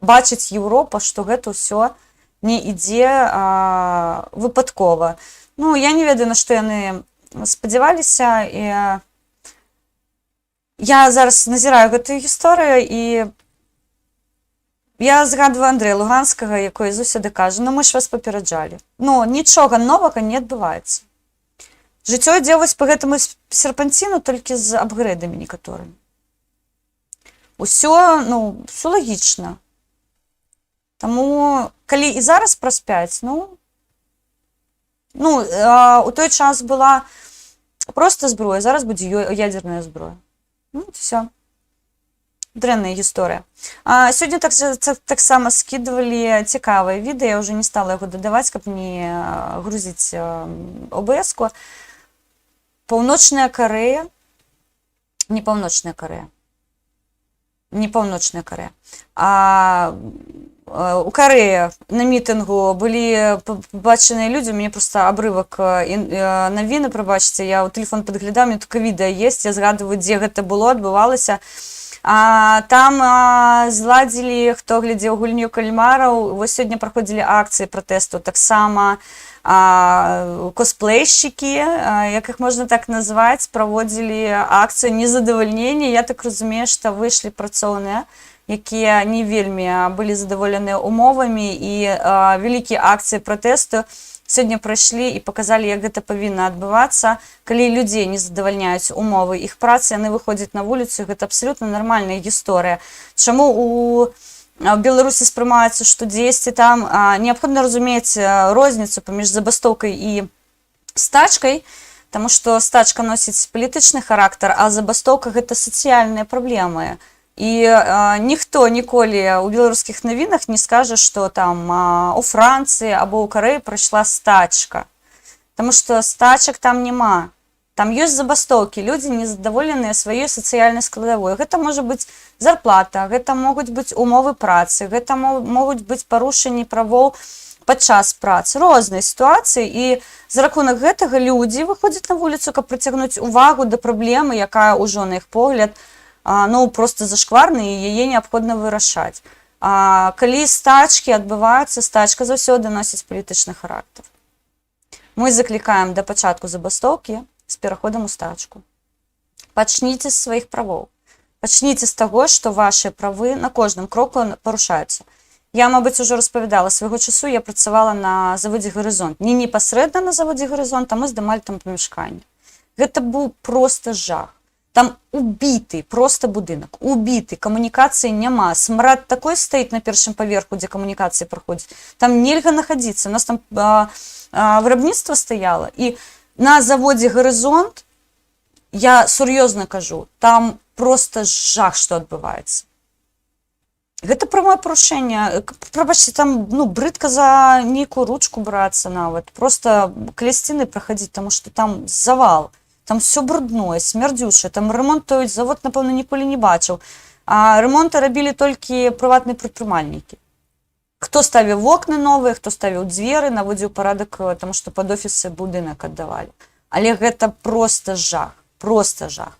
бачыць Еўропа, што гэта ўсё не ідзе выпадкова. Ну, я не ведаю, на што яны спадзяваліся. Я зараз назіраю гэтую гісторыю, і я згадваю Андрэя Луганскага, якой заўсёды кажа, ну мы ж вас папераджалі. Ну, нічога новага не адбываецца. Жыццё ідзе вось па гэтаму серпанціну, толькі з апгрэйдамі некаторымі. Усё, ну, усё лагічна. Таму, калі і зараз праз 5, у той час была проста зброя, зараз будзе ядерная зброя. Ну, всё. Дрэнная гісторыя. Сёння таксама скидывалі цікавае відэа, я ўжо не стала яго дадаваць, каб не грузіць ОБС-ку. Паўночная Карэя, не Паўночная Карэя, у Кореі на мітингу були побачені люди, мені просто обривок новини, пробачте, я у телефон підглядав, мені таке відео є, я згадую, де це було, відбувалося. Там зладзілі, хто глядзеў гульню кальмараў, вось сёння праходзілі акцыі пратэсту, таксама косплейщики, як іх можна так назваць, праводзілі акцыю незадавальнення. Я так разумею, што выйшлі працоўныя, якія не вельмі былі задаволеныя умовамі, і вялікія акцыі пратэсту сёння прайшлі і паказалі, як гэта павінна адбывацца. Калі людзей не задавальняюць умовы іх працы, яны выходзяць на вуліцу, гэта абсалютна нармальная гісторыя. Чаму у Беларусі спрымаецца, што дзесьці там неабходна разумець розніцу паміж забастоўкай і стачкай, таму што стачка носіць палітычны характар, а забастоўка гэта сацыяльныя праблемы. І ніхто ніколі у беларускіх навінах не скажа, што там у Францыі або ў Карэі прайшла стачка. Таму што стачак там няма. Там ёсць забастоўкі, людзі незадаволеныя сваёй сацыяльнай складавой. Гэта можа быць зарплата, гэта могуць быць умовы працы, гэта могуць быць парушэнні правоў падчас працы, розныя сітуацыі. І за рахунак гэтага людзі выходзяць на вуліцу, каб прыцягнуць увагу да праблемы, якая ўжо на іх погляд просто зашкварна, і яе неабходна вырашаць. Калі стачкі адбываюцца, стачка заўсёды носіць палітычны характар. Мы заклікаем да пачатку забастоўкі з пераходам у стачку. Пачніце з сваіх правоў. Пачніце з таго, што вашыя правы на кожным кроку парушаюцца. Я, мабыць, ужо распавядала, свайго часу я працавала на заводзе «Гарызонт». Не непасрэдна на заводзе «Гарызонт», а мы здымалі там памяшканне. Гэта быў проста жах. Там убіты просто будынак, убіты, камунікацыі няма. Смрад такой стаіць на першым паверху, дзе камунікацыі праходзяць. Там нельга находзіцца. У нас там вырабніцтва стаяла. І на заводзе «Гарызонт», я сур'ёзна кажу, там просто жах, што адбываецца. Гэта прамое парушэнне. Прабачце, там брыдка за нейкую ручку брацца нават. Просто каля сцены праходзіць, таму што там завал. Там все брудное, смярдзючае, там ремонтуюць, завод, напэўна, ніколі не бачыў. А ремонты рабілі толькі прыватныя прадпрымальнікі. Хто ставіў вокны новыя, хто ставіў дзверы, наводзіў парадак, таму што пад офісы будынак аддавалі. Але гэта проста жах, проста жах.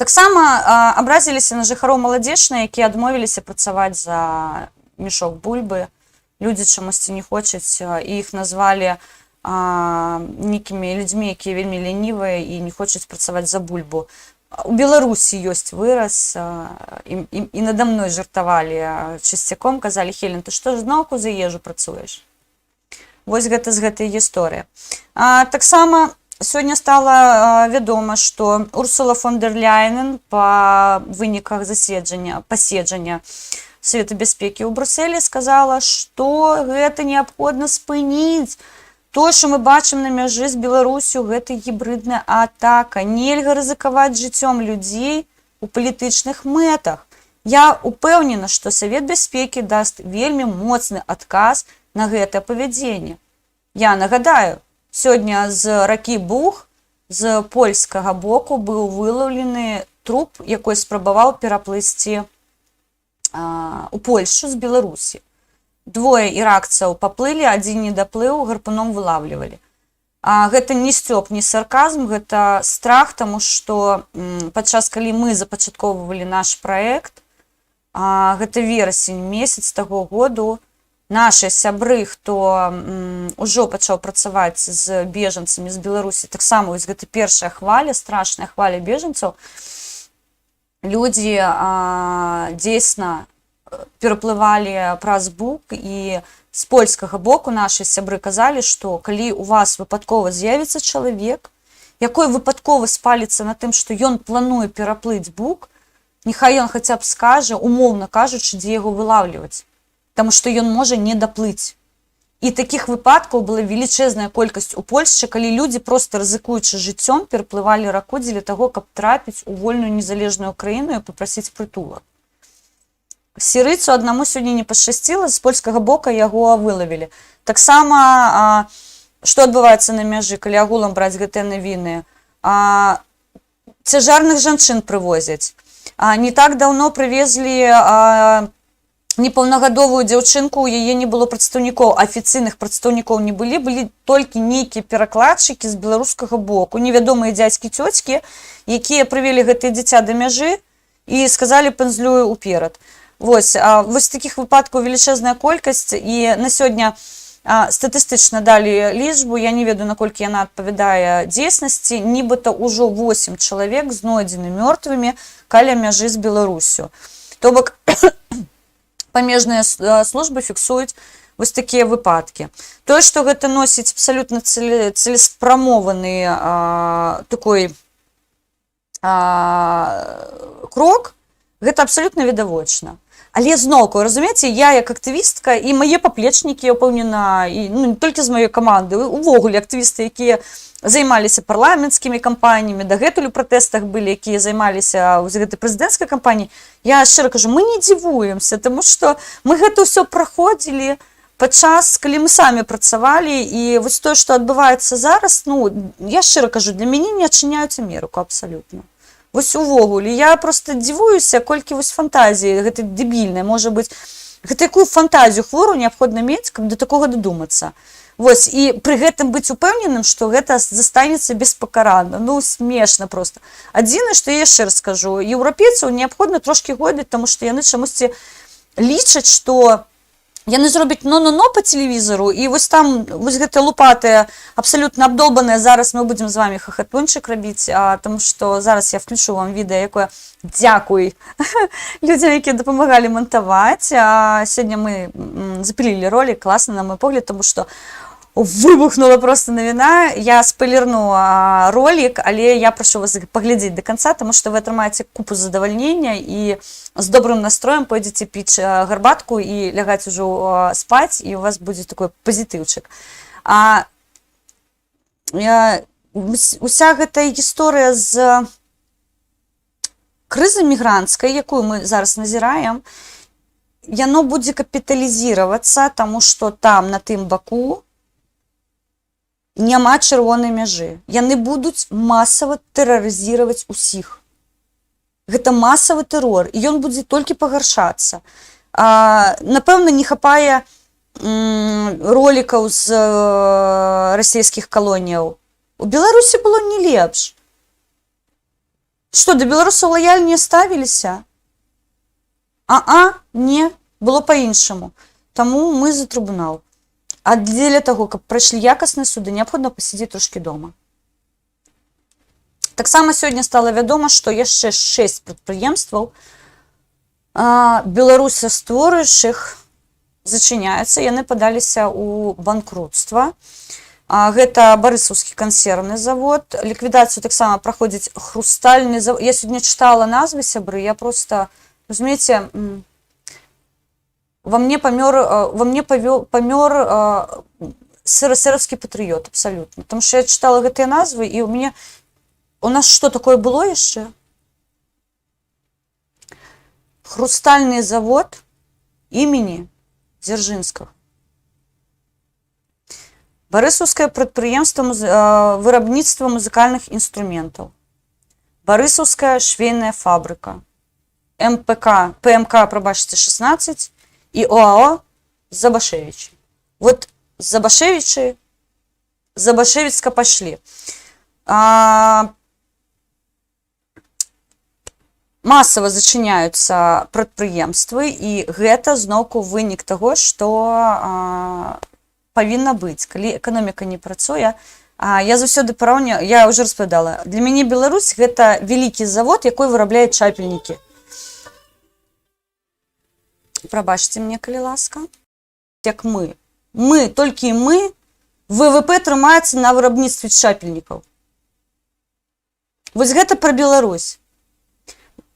Таксама абразіліся на жыхароў Маладзечна, якія адмовіліся працаваць за мешок бульбы. Людзі чамусьці не хочуць, і іх назвалі нейкімі людзьмі, якія вельмі лянівыя і не хочуць працаваць за бульбу. У Беларусі ёсць выраз, і нада мной жартавалі часцяком, казалі: «Хелен, ты што ж зноўку за ежу працуеш?» Вось гэта з гэтай гісторыі. Таксама сёння стала вядома, што Урсула фон дер Ляйен па выніках паседжання Савета бяспекі ў Брюсселі сказала, што гэта неабходна спыніць. То, што мы бачым на мяжы з Беларусю, гэта гібридная атака. Нельга рызыкаваць жыццём людзей у палітычных мэтах. Я упэўнена, што Савет бяспекі даст вельмі моцны адказ на гэтае павядзенне. Я нагадаю, сёння з ракі Буг, з польскага боку, быў вылаўлены труп, якой спрабаваў пераплысці у Польшчу з Беларусі. Двое іракцаў паплылі, адзін не даплыў, гарпуном вылавлівалі. Гэта не сцёб, не сарказм, гэта страх, таму што падчас, калі мы запачатковывалі наш праект, гэта верасень месяц таго году, нашы сябры, хто ўжо пачаў працаваць з бежанцамі з Беларусі, таксама вось гэта першая хваля, страшная хваля бежанцаў, людзі дзейсна пераплывалі праз Буг, і з польскага боку нашы сябры казалі, што калі у вас выпадкова з'явіцца чалавек, якой выпадкова спаліцца на тым, што ён плануе пераплыць Буг, няхай ён хаця б скажа, умоўна кажучы, дзе яго вылаўліваць, таму што ён можа не даплыць. І такіх выпадкаў была велічэзная колькасць у Польшчы, калі людзі проста рызыкуючы жыццём пераплывалі раку дзеля таго, каб трапіць у вольную незалежную краіну і папрасіць прытулак. Сірыйцу аднаму сёння не пашчасціла, з польскага бока яго вылавілі. Таксама, што адбываецца на мяжы, калі агулам браць гэтыя навіны? Цяжарных жанчын прывозяць. Не так даўно прывезлі непаўнагадовую дзяўчынку, у яе не было прадстаўнікоў, афіцыйных прадстаўнікоў не былі толькі нейкія перакладчыкі з беларускага боку, невядомыя дзядзькі, цёцькі, якія прывялі гэтае дзіця да мяжы і сказалі пэнзлюю ўперад. Вось такіх выпадкаў велічэзная колькасць, і на сёння статыстычна далі лічбу, я не ведаю, наколькі яна адпавядае дзейснасці, нібыта ўжо 8 чалавек знойдзены мёртвымі каля мяжы з Беларусю. То бок памежныя службы фіксуюць вось такія выпадкі. Тое, што гэта носіць абсалютна цэлеспрамованы такой крок, гэта абсалютна відавочна. Але зноўку, разумееце, я як актывістка і мае паплечнікі, я ўпэўнена, не толькі з маёй каманды, увогуле актывісты, якія займаліся парламенцкімі кампаніямі, дагэтуль у пратэстах былі, якія займаліся гэтай прэзідэнцкай кампаніяй, я шчыра кажу, мы не дзівуемся, таму што мы гэта ўсё праходзілі падчас, калі мы самі працавалі, і вось тое, што адбываецца зараз, я шчыра кажу, для мяне не адчыняюць Амерыку абсалютна. Вось увогуле, я проста дзівуюся, колькі вось фантазіі, гэта дэбільная, можа быць, гэта якую фантазію хворую неабходна мець, каб да такога дадумацца. Вось, і пры гэтым быць упэўненым, што гэта застанецца беспакаранна, смешна проста. Адзінае, што я яшчэ раз скажу, еўрапейцаў неабходна трошкі годзіць, таму што яны чамусьці лічаць, што яны зробяць но-но-но па тэлевізару, і вось там вось гэтая лупатая, абсалютна абдолбаная, зараз мы будзем з вами хахатунчык рабіць, таму што зараз я включу вам відэа, якое дзякуй людзям, якія дапамагалі мантаваць. Сёння мы запілілі ролик, класна, на мой погляд, таму што выбухнула просто навіна. Я спойлерну ролик, але я прашу вас паглядзець до конца, таму што вы атрымаеце купу задавальнення і з добрым настроем пойдзеце піць гарбатку і лягаць ужо спаць, і у вас будзе такой пазітыўчык. Уся гэтая гісторыя з крызы мігранцкай, якую мы зараз назіраем, яно будзе капіталізіравацца, таму што там, на тым баку, няма чырвонай мяжы. Яны будуць масава тэрарызіраваць усіх. Гэта масавы тэрор, і ён будзе толькі пагаршацца. Напэўна, не хапае ролікаў з расійскіх калоніяў. У Беларусі было не лепш. Што, да беларусаў лаяльнее ставіліся? Не, было па-іншаму. Таму мы за трыбунал. А дзеля таго, каб прайшлі якасныя суды, неабходна пасядзець трошкі дома. Таксама сёння стала вядома, што яшчэ 6 прадпрыемстваў беларусастворуючых зачыняюцца, яны падаліся ў банкрутства. Гэта барысаўскі кансервны завод, ліквідацыю таксама праходзіць хрустальны завод. Я сёння чытала назвы, сябры, я проста, разумееце, во мне памёр СРСРовскі патрыёт, абсалютна. Таму што я чытала гэтыя назвы, і у нас што такое было яшчэ? Хрустальны завод імені Дзяржынскага. Барысаўскае прадпрыемства вырабніцтва музыкальных інструментаў. Барысаўская швейная фабрыка. ПМК, прабачце, 16 і ОАО Забашевічы. Вот Забашевічы, Забашевіцка пашлі. Масава зачыняюцца прадпрыемствы, і гэта зноўку вынік таго, што павінна быць, калі эканоміка не працуе. Я заўсёды параўняю, я ўжо распавядала, для мяне Беларусь гэта вялікі завод, якой вырабляе чапельнікі. Прабачце мне, калі ласка. Як мы. Толькі мы, ВВП трымаецца на вырабніцтве чапельнікаў. Вось гэта пра Беларусь.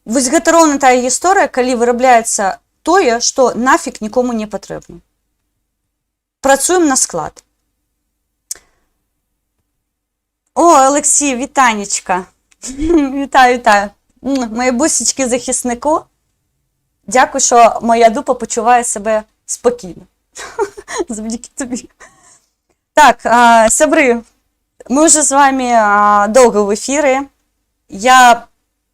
Вось гэта роўна тая гісторыя, калі вырабляецца тое, што нафіг нікому не патрэбна. Працуем на склад. О, Алексій, вітанечка. Вітаю. Мої бусечки захиснику. Дякую, що моя дупа почуває себе спокійно. Завдяки тобі. Так, сябры, мы уже з вами долго в эфире. Я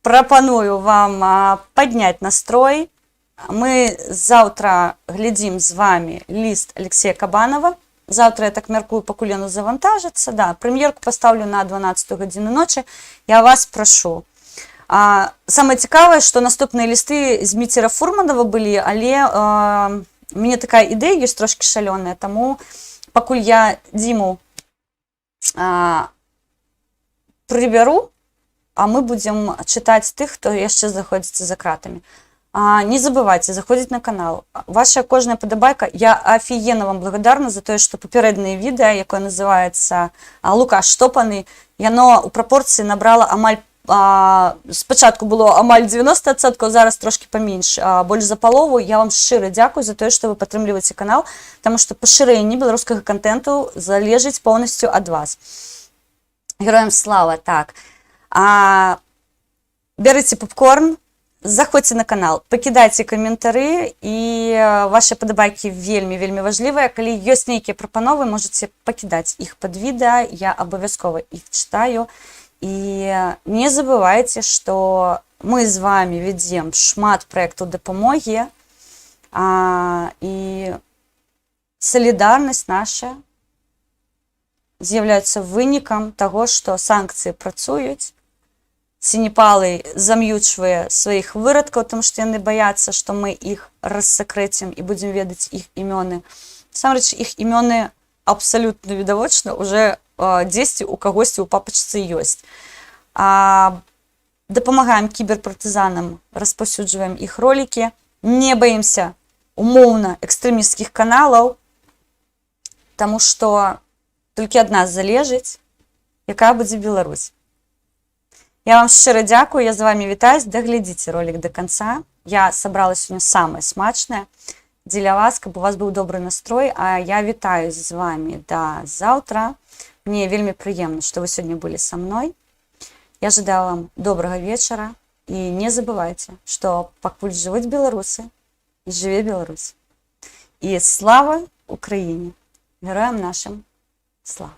пропоную вам поднять настрой, мы завтра глядим з вами ліст Алексея Кабанова. Завтра, я так мяркую, пакуль ён завантажыцца. Да, прэм'ерку поставлю на 12 гадзіну ночі. Я вас прошу. Самае цікавае, што наступныя лісты з Міцера Фурманова былі, але у мяне такая ідэя ёсць трошки шалёная, таму пакуль я Діму прыбяру, а мы будем читать тых, хто яшчэ знаходзіцца за кратамі. Не забывайте заходить на канал. Ваша кожная падабайка. Я офігенно вам благодарна за тое, што папярэднае відэа, якое называецца «Лукаш штопаны», яно у прапорцыі набрала амаль, спачатку было амаль 90%, зараз трошки паменш, больш за палову. Я вам шчыра дзякую за тое, што вы падтрымліваеце канал, таму што пашырэнне беларускага контенту залежыць поўнасцю ад вас. Героям слава, так. Бярыце попкорн, заходзьце на канал, пакідайце каментары, і ваши падабайкі вельмі важлівыя. Калі ёсць нейкія прапановы, можаце пакідаць іх пад відэа, я абавязкова іх чытаю. І не забывайце, што мы з вами вядзем шмат праектаў дапамогі, і салідарнасць наша з'яўляецца вынікам таго, што санкцыі працуюць. Сінепалы зам'ючвае сваіх вырадкаў, тому што яны баяцца, што мы іх рассакрэцім і будзем ведаць іх імёны. Насамрэч, іх імёны абсалютна відавочна уже дзесьці у кагосьці ў папачцы ёсць. Дапамагаем кіберпартызанам, распаўсюджваем іх ролікі, не баімся умоўна экстрэмісцкіх каналаў, таму што толькі ад нас залежыць, якая будзе Беларусь. Я вам шчыра дзякую, я з вами вітаюсь, даглядзіце ролик до конца. Я сабрала сёння самае смачнае дзеля вас, каб у вас быў добры настрой, а я вітаюсь з вами до завтра. Мне вельмі прыемна, што вы сёння былі са мной. Я жадаю вам добрага вечара і не забывайце, што пакуль жывуць беларусы, жыве Беларусь. І слава Украіне! Героям нашим слава!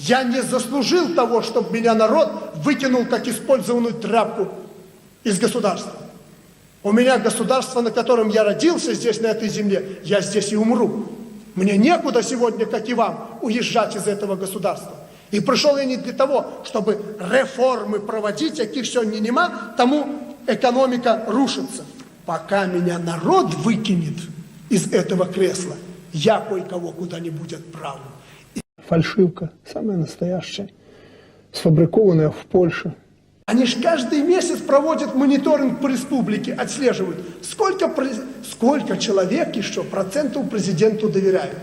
Я не заслужил того, чтобы меня народ выкинул как использованную тряпку из государства. У меня государство, на котором я родился здесь, на этой земле, я здесь и умру. Мне некуда сегодня, как и вам, уезжать из этого государства. И пришел я не для того, чтобы реформы проводить, яких сегодня нема, тому экономика рушится. Пока меня народ выкинет из этого кресла, я кое-кого куда-нибудь отправлю. Фальшивка, самая настоящая, сфабрикованная в Польше. Они же каждый месяц проводят мониторинг по республике, отслеживают, сколько человек еще процентов президенту доверяют.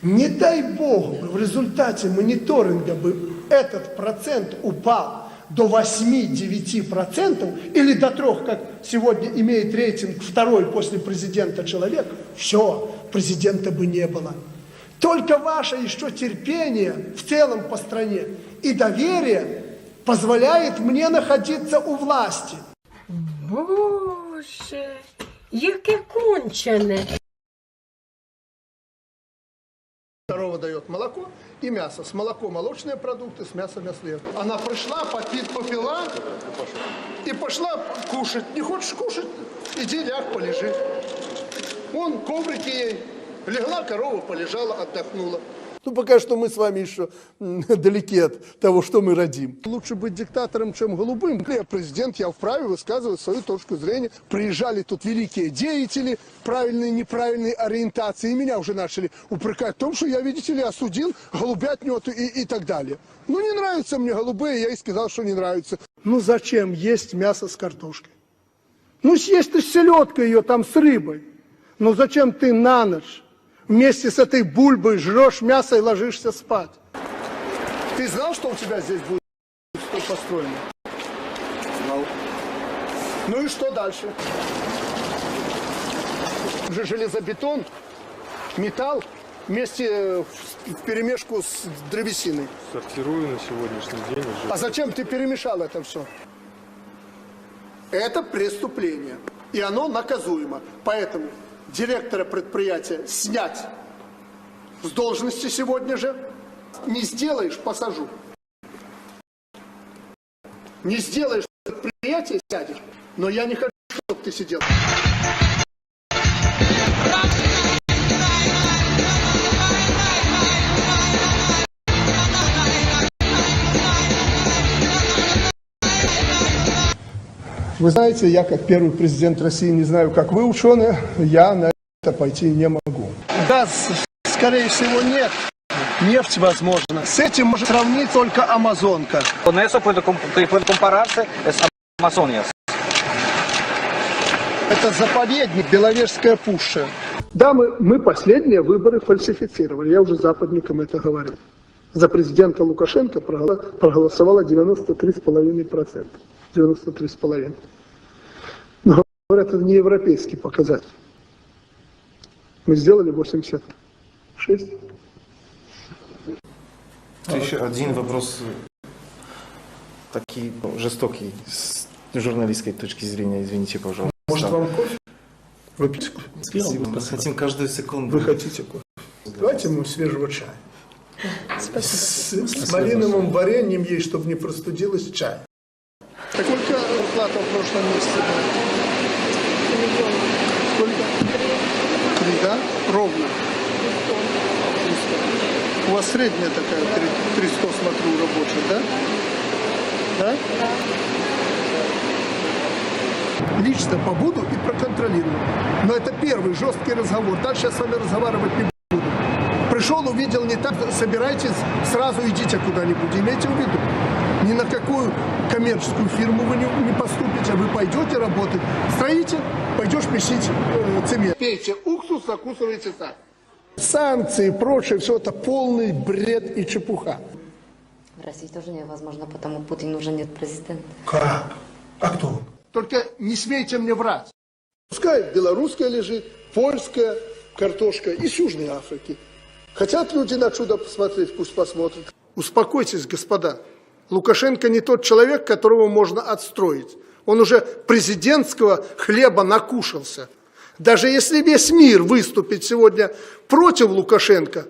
Не дай Бог, в результате мониторинга бы этот процент упал до 8-9% или до 3%, как сегодня имеет рейтинг второй после президента человек, все, президента бы не было. Только ваше еще терпение в целом по стране и доверие позволяет мне находиться у власти. Боже, яке кончене. Корова дает молоко и мясо. С молоко молочные продукты, с мясом мясные. Она пришла, попила и пошла кушать. Не хочешь кушать? Иди ляг, полежи. Вон коврики ей. Легла корова, полежала, отдохнула. Ну, пока что мы с вами еще далеки от того, что мы родим. Лучше быть диктатором, чем голубым. Я президент, я вправе высказывать свою точку зрения. Приезжали тут великие деятели правильной и неправильной ориентации. И меня уже начали упрекать в том, что я, видите ли, осудил голубятню и так далее. Ну, не нравятся мне голубые, я и сказал, что не нравятся. Ну, зачем есть мясо с картошкой? Ну, съесть ты селедкой ее там с рыбой. Ну, зачем ты на ночь вместе с этой бульбой жрешь мясо и ложишься спать? Ты знал, что у тебя здесь будет построено? Знал. Ну и что дальше? Уже железобетон, металл вместе вперемешку с древесиной. Сортирую на сегодняшний день уже. А зачем ты перемешал это все? Это преступление. И оно наказуемо. Поэтому директора предприятия снять с должности сегодня же. Не сделаешь — посажу. Не сделаешь предприятие — сядешь. Но я не хочу, чтобы ты сидел. Вы знаете, я как первый президент России, не знаю, как вы, ученые, я на это пойти не могу. Газ, скорее всего, нет. Нефть возможно. С этим можно сравнить только Амазонка. Con eso puede compararse es Amazonia. Это заповедник, Беловежская пуща. Да, мы последние выборы фальсифицировали, я уже западникам это говорил. За президента Лукашенко проголосовало 93,5%. 93,5%. Но, говорят, это не европейский показатель. Мы сделали 86. Еще один вопрос, такой жестокий, с журналистской точки зрения, извините, пожалуйста. Может, вам кофе? Вы пить кофе? Спасибо, мы хотим каждую секунду. Вы хотите кофе? Давайте ему свежего чая. С малиновым вареньем есть, чтобы не простудилось, чай. Сколько зарплата в прошлом месяце была? Сколько? 3, да? Ровно. 300. У вас средняя такая, 300, смотрю, рабочих, да? Да? Лично побуду и проконтролирую. Но это первый жесткий разговор. Дальше я с вами разговаривать не буду. Пришел, увидел не так, собирайтесь, сразу идите куда-нибудь. Имейте в виду, ни на какую коммерческую фирму вы не поступите, вы пойдете работать. Строитель, пойдешь месить цемент. Пейте уксус, закусывайте так. Санкции и прочее, все это полный бред и чепуха. В России тоже невозможно, потому Путин уже нет президента. Как? А кто он? Только не смейте мне врать. Пускай белорусская лежит, польская картошка из Южной Африки. Хотят люди на чудо посмотреть, пусть посмотрят. Успокойтесь, господа. Лукашенко не тот человек, которого можно отстроить. Он уже президентского хлеба накушался. Даже если весь мир выступит сегодня против Лукашенко,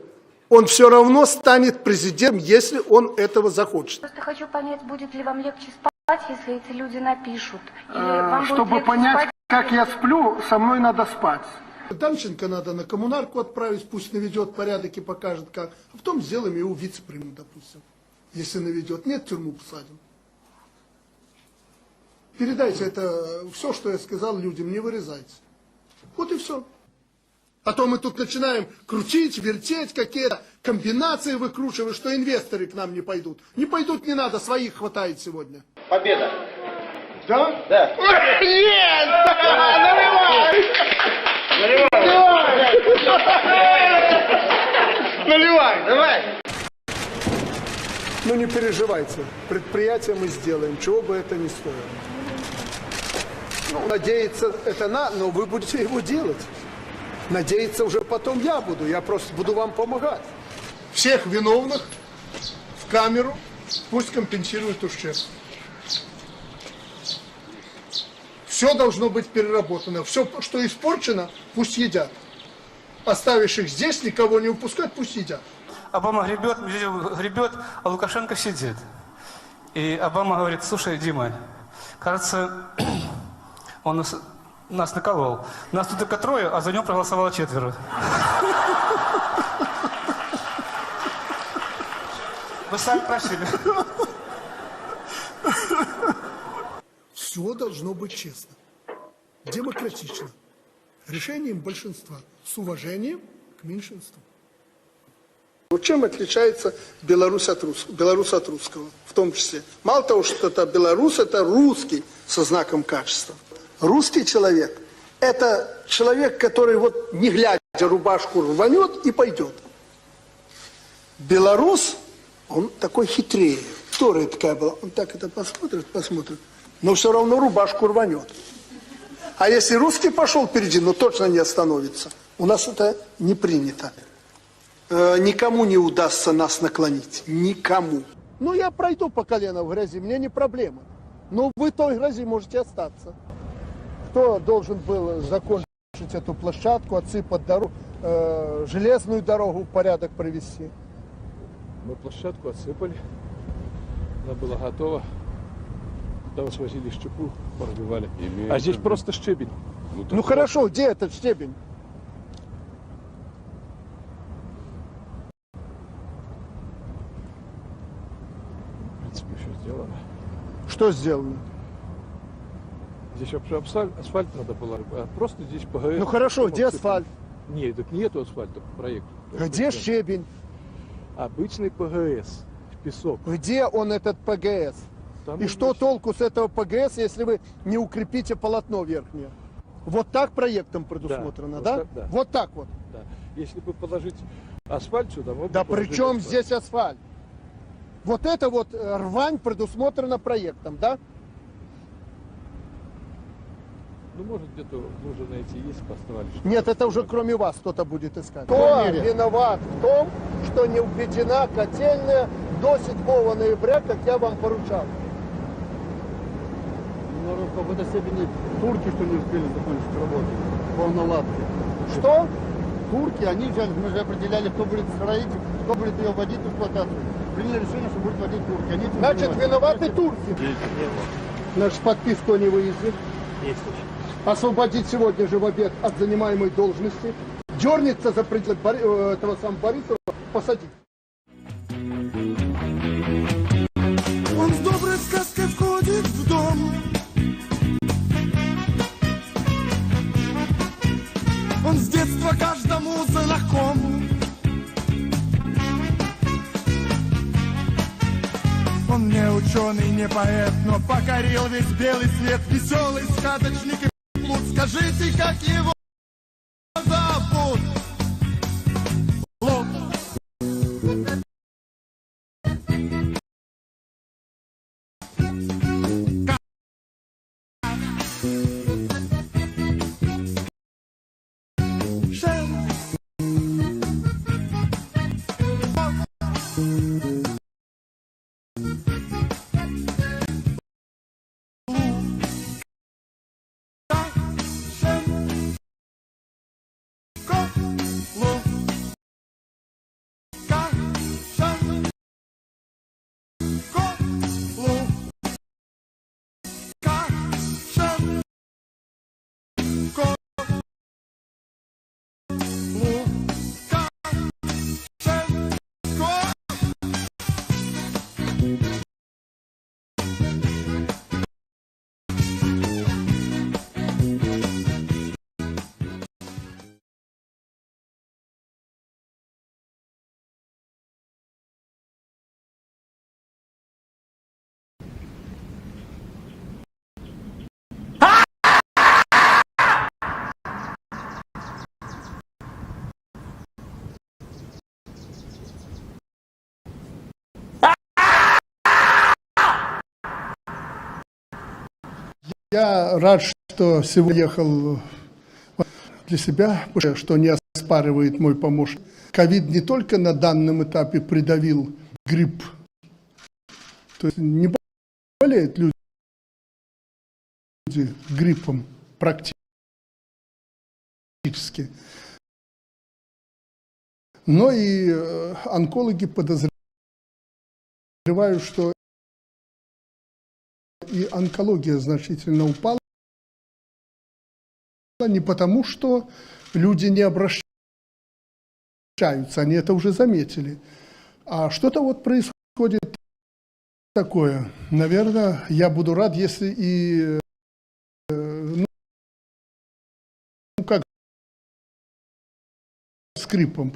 он все равно станет президентом, если он этого захочет. Просто хочу понять, будет ли вам легче спать, если эти люди напишут? Или вам будет Чтобы легче понять, спать? как я сплю, со мной надо спать. Данченко надо на коммунарку отправить, пусть наведет порядок и покажет как. А потом сделаем его вице-премьером, допустим. Если наведет. Нет, в тюрьму посадим. Передайте это, все, что я сказал людям, не вырезайте. Вот и все. А то мы тут начинаем крутить, вертеть, какие-то комбинации выкручивать, что инвесторы к нам не пойдут. Не пойдут, не надо, своих хватает сегодня. Победа. Да? Да. Нет! Наливай, давай. Ну не переживайте, предприятие мы сделаем, чего бы это ни стоило. Ну, надеяться это но вы будете его делать. Надеяться уже потом я просто буду вам помогать. Всех виновных в камеру, пусть компенсируют ущерб. Все должно быть переработано, все, что испорчено, пусть едят. Оставишь их здесь, никого не упускать, пусть едят. Обама гребет, а Лукашенко сидит. И Обама говорит: слушай, Дима, кажется, он нас наколол. Нас тут только 3, а за него проголосовало 4. Вы сами просили. Все должно быть честно, демократично, решением большинства, с уважением к меньшинству. Вот чем отличается Беларусь от русского, в том числе? Мало того, что это белорус, это русский со знаком качества. Русский человек – это человек, который вот не глядя рубашку рванет и пойдет. Белорус, он такой хитрее. История такая была, он так это посмотрит, но все равно рубашку рванет. А если русский пошел впереди, но точно не остановится. У нас это не принято. Никому не удастся нас наклонить. Никому. Ну, я пройду по колено в грязи, мне не проблема. Но вы в той грязи можете остаться. кто должен был закончить эту площадку, отсыпать дорогу, железную дорогу в порядок привести? Мы площадку отсыпали. Она была готова. Там свозили щепу, пробивали. А здесь просто щебень. Ну хорошо, где этот стебень? В принципе, все сделано. Что сделано? Здесь вообще асфальт надо было. А просто здесь ПГС. Ну хорошо, где асфальт? Нет, так нету асфальта, проект. Где щебень? Обычный ПГС. Песок. Где он, этот ПГС? Там И он что есть. толку с этого ПГС, если вы не укрепите полотно верхнее? Вот так проектом предусмотрено, вот да? так, да. Вот так вот. Да. Если бы положить асфальт сюда, мы бы Да при положили чем асфальт. здесь асфальт? Вот это вот рвань предусмотрена проектом, да? Ну, может, где-то лужи найти есть, поставили. Нет, это уже кроме вас кто-то будет искать. Кто виноват в том, что не введена котельная до 7 ноября, как я вам поручал? В какой-то степени турки, что не успели закончить работу по наладке. Что? Турки, они же, мы же определяли, кто будет строить, кто будет ее вводить в эксплуатацию. Приняли решение, что будет вводить турки. Они этим Значит, занимаются. виноваты турки. Наш подписку о невыезде. Освободить сегодня же в обед от занимаемой должности. Дернется за пределы этого самого Борисова, посадить. Он с доброй сказкой входит в дом. Он с детства каждому знаком. Он не ученый, не поэт, но покорил весь белый свет. Веселый сказочник и плут. Скажите, как его зовут? Лоб. Я рад, что сегодня ехал для себя, что не оспаривает мой помощник. Ковид не только на данном этапе придавил грипп, то есть не болеют люди гриппом практически, но и онкологи подозревают, что и онкология значительно упала не потому, что люди не обращаются, они это уже заметили, а что-то вот происходит такое. Наверное, я буду рад, если и как с гриппом.